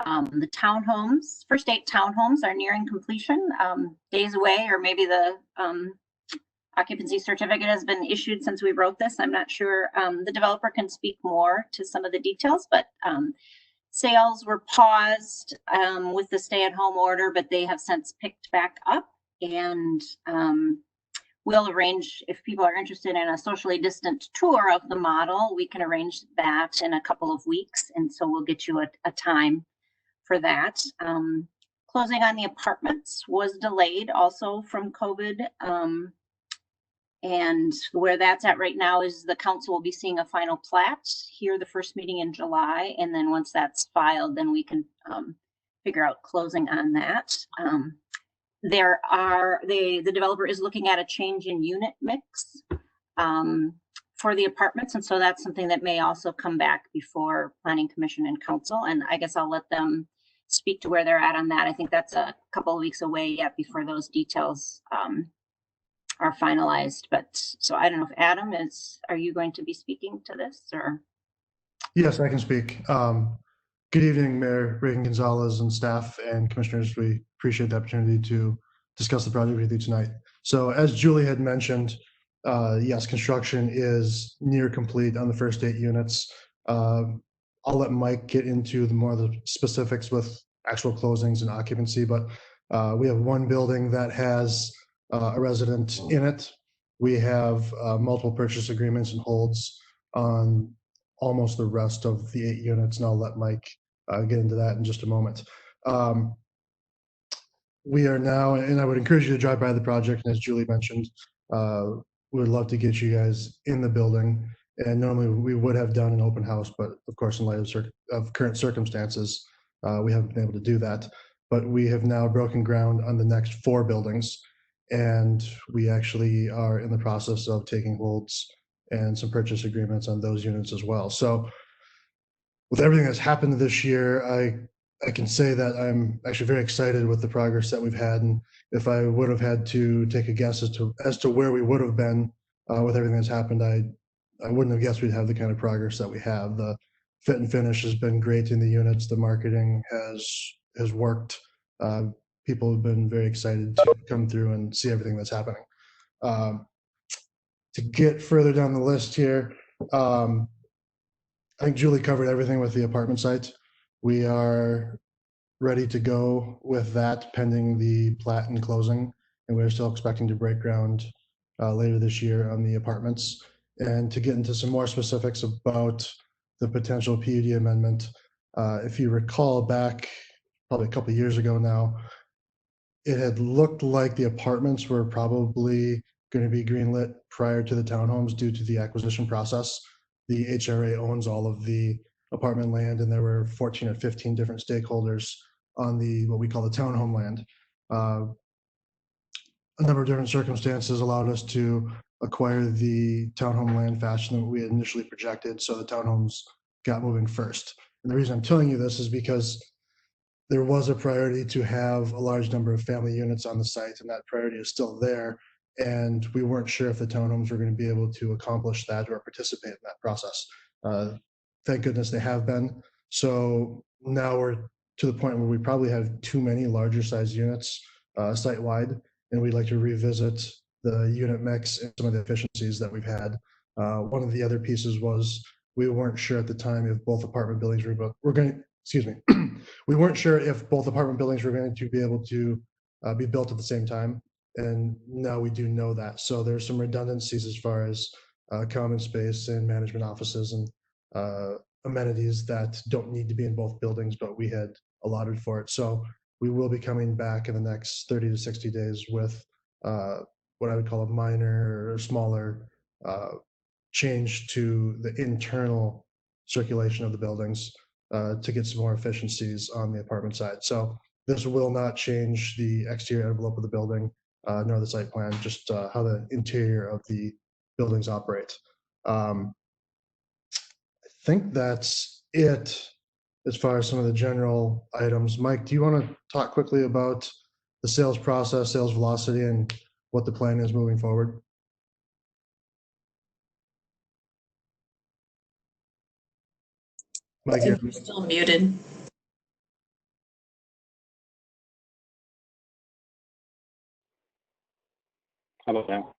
N: The townhomes, first 8 townhomes are nearing completion, days away, or maybe the occupancy certificate has been issued since we wrote this. I'm not sure. The developer can speak more to some of the details, but sales were paused with the stay-at-home order, but they have since picked back up, and we'll arrange, if people are interested in a socially distant tour of the model, we can arrange that in a couple of weeks, and so we'll get you a time for that. Closing on the apartments was delayed also from COVID. And where that's at right now is the council will be seeing a final plat here, the first meeting in July. And then once that's filed, then we can figure out closing on that. The developer is looking at a change in unit mix for the apartments. And so that's something that may also come back before Planning Commission and Council. And I guess I'll let them speak to where they're at on that. I think that's a couple of weeks away yet before those details are finalized. But so I don't know if Adam are you going to be speaking to this or?
R: Yes, I can speak. Good evening, Mayor Reagan Gonzalez and staff and commissioners. We appreciate the opportunity to discuss the project with you tonight. So as Julie had mentioned, yes, construction is near complete on the first 8 units. I'll let Mike get into more of the specifics with actual closings and occupancy, but we have one building that has a resident in it. We have multiple purchase agreements and holds on almost the rest of the 8 units, and I'll let Mike get into that in just a moment. We are now, and I would encourage you to drive by the project, and as Julie mentioned, we would love to get you guys in the building. And normally we would have done an open house, but of course, in light of current circumstances, we haven't been able to do that. But we have now broken ground on the next 4 buildings, and we actually are in the process of taking holds and some purchase agreements on those units as well. So with everything that's happened this year, I can say that I'm actually very excited with the progress that we've had. And if I would have had to take a guess as to where we would have been with everything that's happened, I wouldn't have guessed we'd have the kind of progress that we have. The fit and finish has been great in the units. The marketing has worked. People have been very excited to come through and see everything that's happening. To get further down the list here, I think Julie covered everything with the apartment site. We are ready to go with that pending the plat and closing, and we're still expecting to break ground later this year on the apartments. And to get into some more specifics about the potential PUD amendment, if you recall back probably a couple of years ago now, it had looked like the apartments were probably going to be greenlit prior to the townhomes due to the acquisition process. The HRA owns all of the apartment land, and there were 14 or 15 different stakeholders on the what we call the townhome land. A number of different circumstances allowed us to acquire the townhome land faster than we had initially projected, so the townhomes got moving first. And the reason I'm telling you this is because there was a priority to have a large number of family units on the site, and that priority is still there. And we weren't sure if the townhomes were going to be able to accomplish that or participate in that process. Thank goodness they have been. So now we're to the point where we probably have too many larger size units site-wide, and we'd like to revisit the unit mix and some of the efficiencies that we've had. One of the other pieces was we weren't sure at the time if both apartment buildings were going, excuse me, we weren't sure if both apartment buildings were going to be able to be built at the same time. And now we do know that. So there's some redundancies as far as common space and management offices and amenities that don't need to be in both buildings, but we had allotted for it. So we will be coming back in the next 30 to 60 days with what I would call a minor or smaller change to the internal circulation of the buildings to get some more efficiencies on the apartment side. So this will not change the exterior envelope of the building, nor the site plan, just how the interior of the buildings operate. I think that's it as far as some of the general items. Mike, do you want to talk quickly about the sales process, sales velocity, and what the plan is moving forward? Mike,
A: you're still muted.
J: How about now?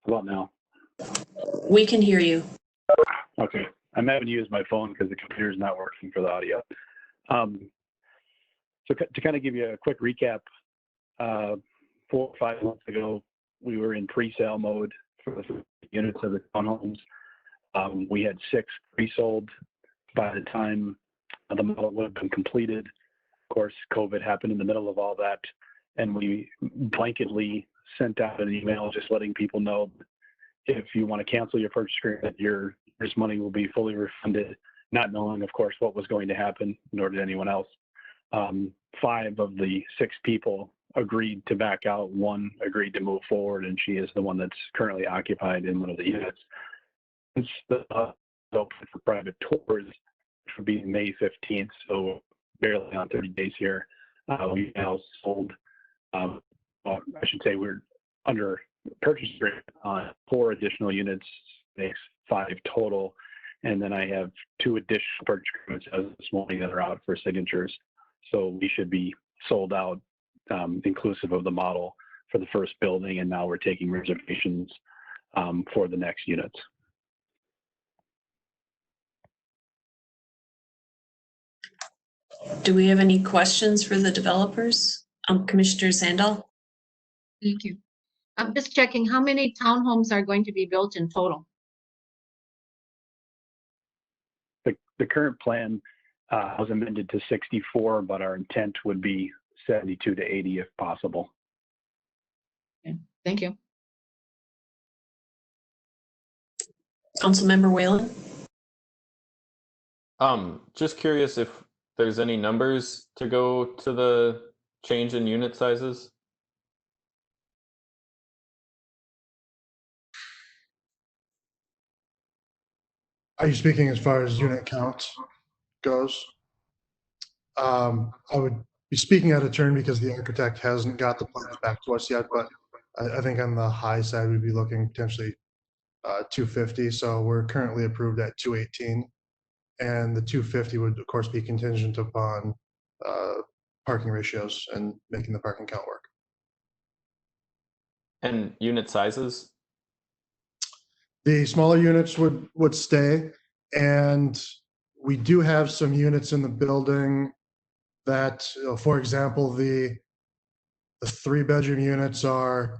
J: How about now?
A: We can hear you.
J: Okay. I'm having to use my phone because the computer's not working for the audio. So to kind of give you a quick recap, 4 or 5 months ago, we were in pre-sale mode for the units of the townhomes. We had 6 pre-sold by the time the model would have been completed. Of course, COVID happened in the middle of all that, and we blanketly sent out an email just letting people know if you want to cancel your purchase agreement, your money will be fully refunded, not knowing, of course, what was going to happen, nor did anyone else. 5 of the 6 people agreed to back out, one agreed to move forward, and she is the one that's currently occupied in one of the units. Since the open for private tours, which would be May 15th, so barely on 30 days here, we now sold, well, I should say we're under purchase agreement on 4 additional units, makes 5 total. And then I have 2 additional purchase agreements as of this morning that are out for signatures. So we should be sold out, inclusive of the model for the first building. And now we're taking reservations for the next units.
A: Do we have any questions for the developers? Commissioner Sandal?
I: Thank you. I'm just checking, how many townhomes are going to be built in total?
J: The current plan was amended to 64, but our intent would be 72 to 80 if possible.
I: Okay, thank you.
A: Councilmember Whalen?
H: Just curious if there's any numbers to go to the change in unit sizes?
R: Are you speaking as far as unit count goes? I would be speaking out of turn because the architect hasn't got the plans back to us yet, but I think on the high side, we'd be looking potentially 250. So we're currently approved at 218. And the 250 would, of course, be contingent upon parking ratios and making the parking count work.
H: And unit sizes?
R: The smaller units would stay, and we do have some units in the building that, for example, the 3-bedroom units are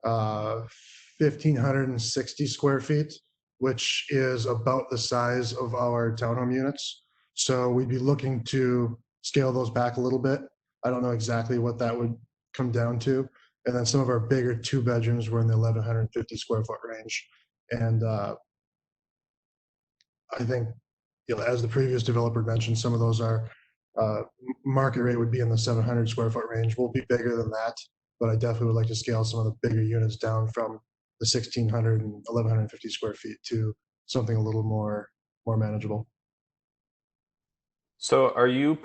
R: 1,560 square feet, which is about the size of our townhome units. So we'd be looking to scale those back a little bit. I don't know exactly what that would come down to. And then some of our bigger 2 bedrooms were in the 1,150 square foot range. And I think, as the previous developer mentioned, some of those are market rate would be in the 700 square foot range. We'll be bigger than that, but I definitely would like to scale some of the bigger units down from the 1,600 and 1,150 square feet to something a little more manageable.
H: So are you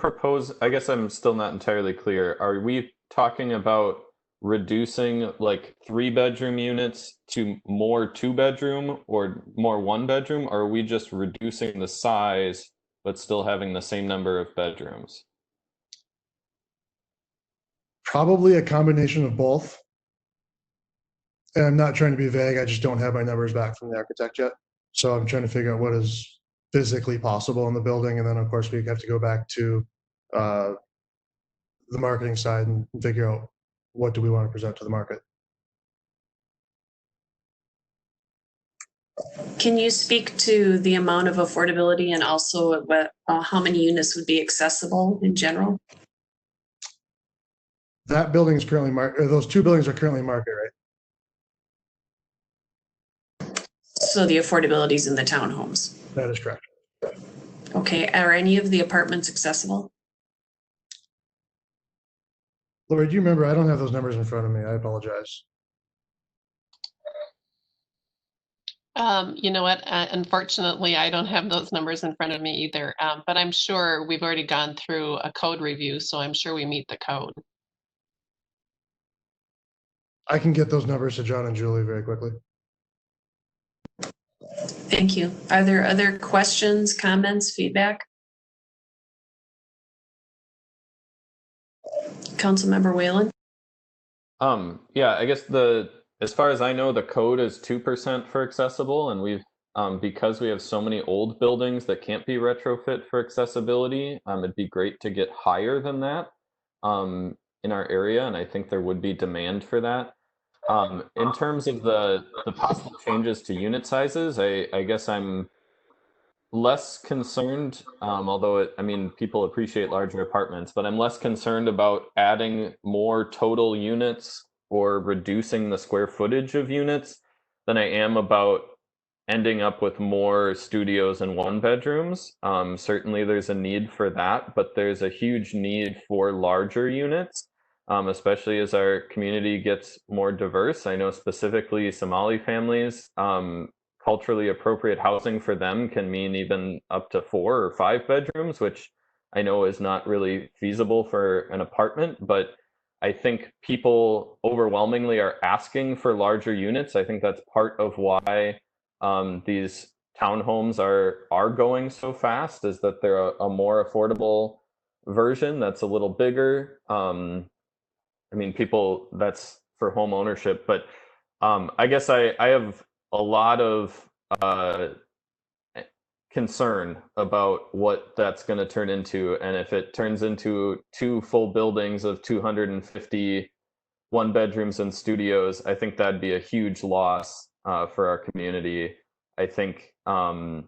H: I guess I'm still not entirely clear. Are we talking about reducing like 3-bedroom units to more 2-bedroom or more 1-bedroom? Or are we just reducing the size but still having the same number of bedrooms?
R: Probably a combination of both. And I'm not trying to be vague. I just don't have my numbers back from the architect yet. So I'm trying to figure out what is physically possible in the building. And then, of course, we have to go back to the marketing side and figure out what do we want to present to the market.
A: Can you speak to the amount of affordability and also how many units would be accessible in general?
R: That building is currently market. Those 2 buildings are currently market, right?
A: So the affordability is in the townhomes.
R: That is correct.
A: Okay. Are any of the apartments accessible?
R: Lori, do you remember? I don't have those numbers in front of me. I apologize.
Q: You know what? Unfortunately, I don't have those numbers in front of me either. But I'm sure we've already gone through a code review, so I'm sure we meet the code.
R: I can get those numbers to John and Julie very quickly.
A: Thank you. Are there other questions, comments, feedback? Councilmember Whalen?
H: Yeah, I guess as far as I know, the code is 2% for accessible, and we've because we have so many old buildings that can't be retrofit for accessibility, it'd be great to get higher than that in our area, and I think there would be demand for that. In terms of the possible changes to unit sizes, I guess I'm less concerned, although people appreciate larger apartments, but I'm less concerned about adding more total units or reducing the square footage of units than I am about ending up with more studios and 1-bedrooms. Certainly there's a need for that, but there's a huge need for larger units. especially as our community gets more diverse. I know specifically Somali families, culturally appropriate housing for them can mean even up to 4 or 5 bedrooms, which I know is not really feasible for an apartment, but I think people overwhelmingly are asking for larger units. I think that's part of why these townhomes are going so fast, is that they're a more affordable version that's a little bigger. I mean, people, that's for home ownership, but I guess I have a lot of concern about what that's going to turn into. And if it turns into 2 full buildings of 250 1-bedrooms and studios, I think that'd be a huge loss for our community. I think, yeah,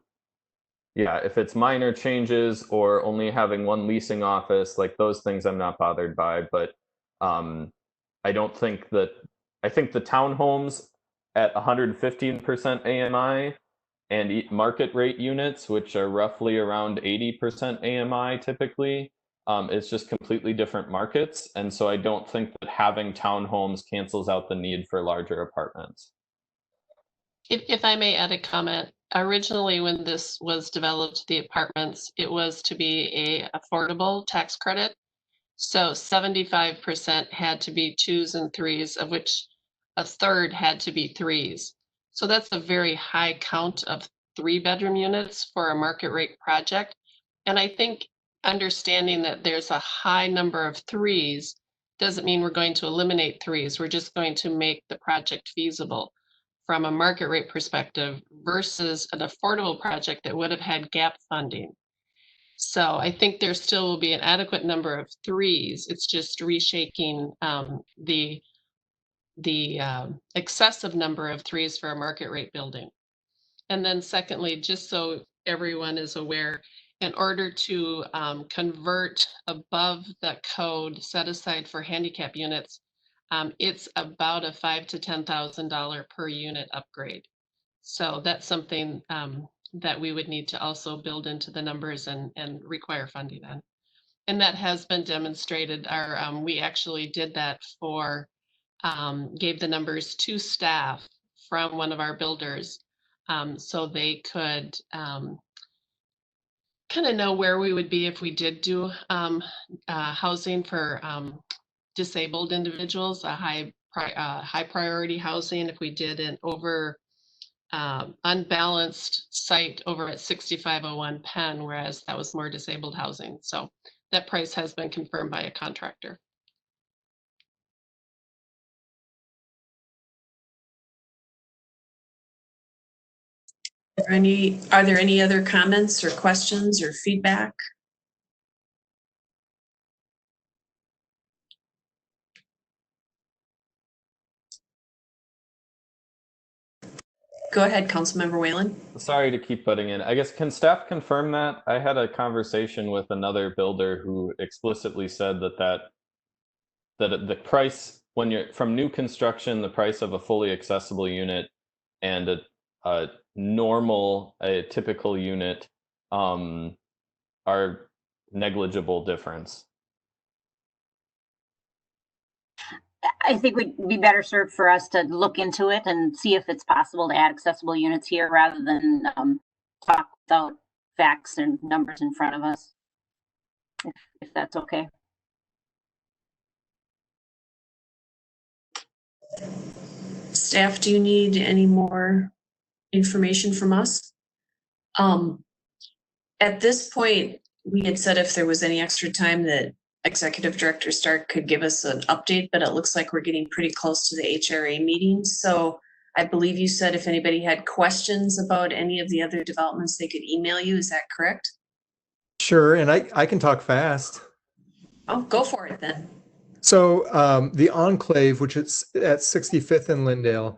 H: if it's minor changes or only having 1 leasing office, like those things I'm not bothered by. But I don't think that, I think the townhomes at 115% AMI and market rate units, which are roughly around 80% AMI typically, it's just completely different markets. And so I don't think that having townhomes cancels out the need for larger apartments.
Q: If I may add a comment, originally when this was developed, the apartments, it was to be a affordable tax credit. So 75% had to be 2s and 3s, of which a third had to be 3s. So that's a very high count of 3-bedroom units for a market rate project. And I think understanding that there's a high number of 3s doesn't mean we're going to eliminate 3s. We're just going to make the project feasible from a market rate perspective versus an affordable project that would have had gap funding. So I think there still will be an adequate number of 3s. It's just reshaking the excessive number of 3s for a market rate building. And then secondly, just so everyone is aware, in order to convert above the code set aside for handicap units, it's about a $5,000 to $10,000 per unit upgrade. So that's something that we would need to also build into the numbers and require funding on. And that has been demonstrated. We actually did that for, gave the numbers to staff from one of our builders so they could kind of know where we would be if we did do housing for disabled individuals, a high priority housing, if we did an unbalanced site over at 6501 Penn, whereas that was more disabled housing. So that price has been confirmed by a contractor.
A: Are there any other comments or questions or feedback? Go ahead, Councilmember Whalen.
H: Sorry to keep butting in. I guess, can staff confirm that? I had a conversation with another builder who explicitly said that the price, when you're from new construction, the price of a fully accessible unit and a typical unit are negligible difference.
N: I think we'd be better served for us to look into it and see if it's possible to add accessible units here rather than talk without facts and numbers in front of us, if that's okay.
A: Staff, do you need any more information from us? At this point, we had said if there was any extra time that Executive Director Stark could give us an update, but it looks like we're getting pretty close to the HRA meeting. So I believe you said if anybody had questions about any of the other developments, they could email you. Is that correct?
C: Sure, and I can talk fast.
A: Oh, go for it then.
C: So the Enclave, which is at 65th and Lindale,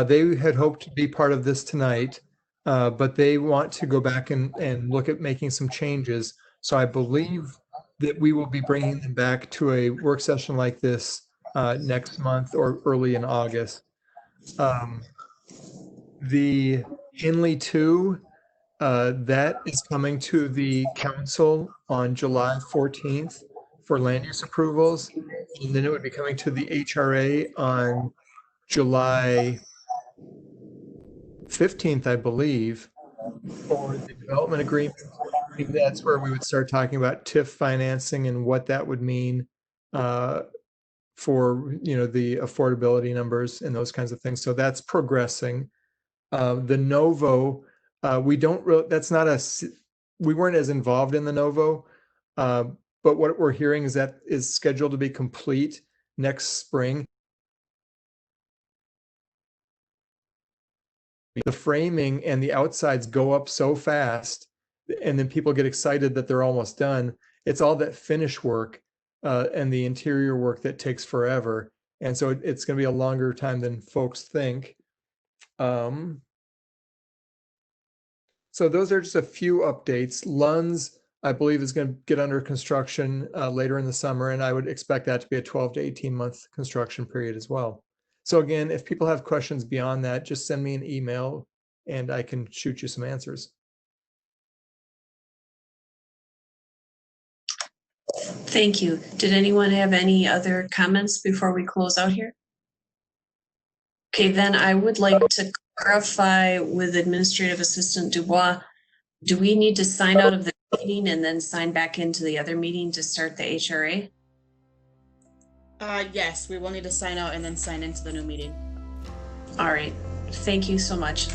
C: they had hoped to be part of this tonight, but they want to go back and look at making some changes. So I believe that we will be bringing them back to a work session like this next month or early in August. The Henley 2, that is coming to the council on July 14th for land use approvals. And then it would be coming to the HRA on July 15th, I believe, for the development agreement. I think that's where we would start talking about TIF financing and what that would mean for, you know, the affordability numbers and those kinds of things. So that's progressing. The Novo, we don't really, that's not we weren't as involved in the Novo, but what we're hearing is that is scheduled to be complete next spring. The framing and the outsides go up so fast, and then people get excited that they're almost done. It's all that finish work and the interior work that takes forever. And so it's going to be a longer time than folks think. So those are just a few updates. Lunds, I believe, is going to get under construction later in the summer, and I would expect that to be a 12 to 18 month construction period as well. So again, if people have questions beyond that, just send me an email and I can shoot you some answers.
A: Thank you. Did anyone have any other comments before we close out here? Okay, then I would like to clarify with Administrative Assistant Dubois, do we need to sign out of the meeting and then sign back into the other meeting to start the HRA?
B: Yes, we will need to sign out and then sign into the new meeting.
A: All right, thank you so much.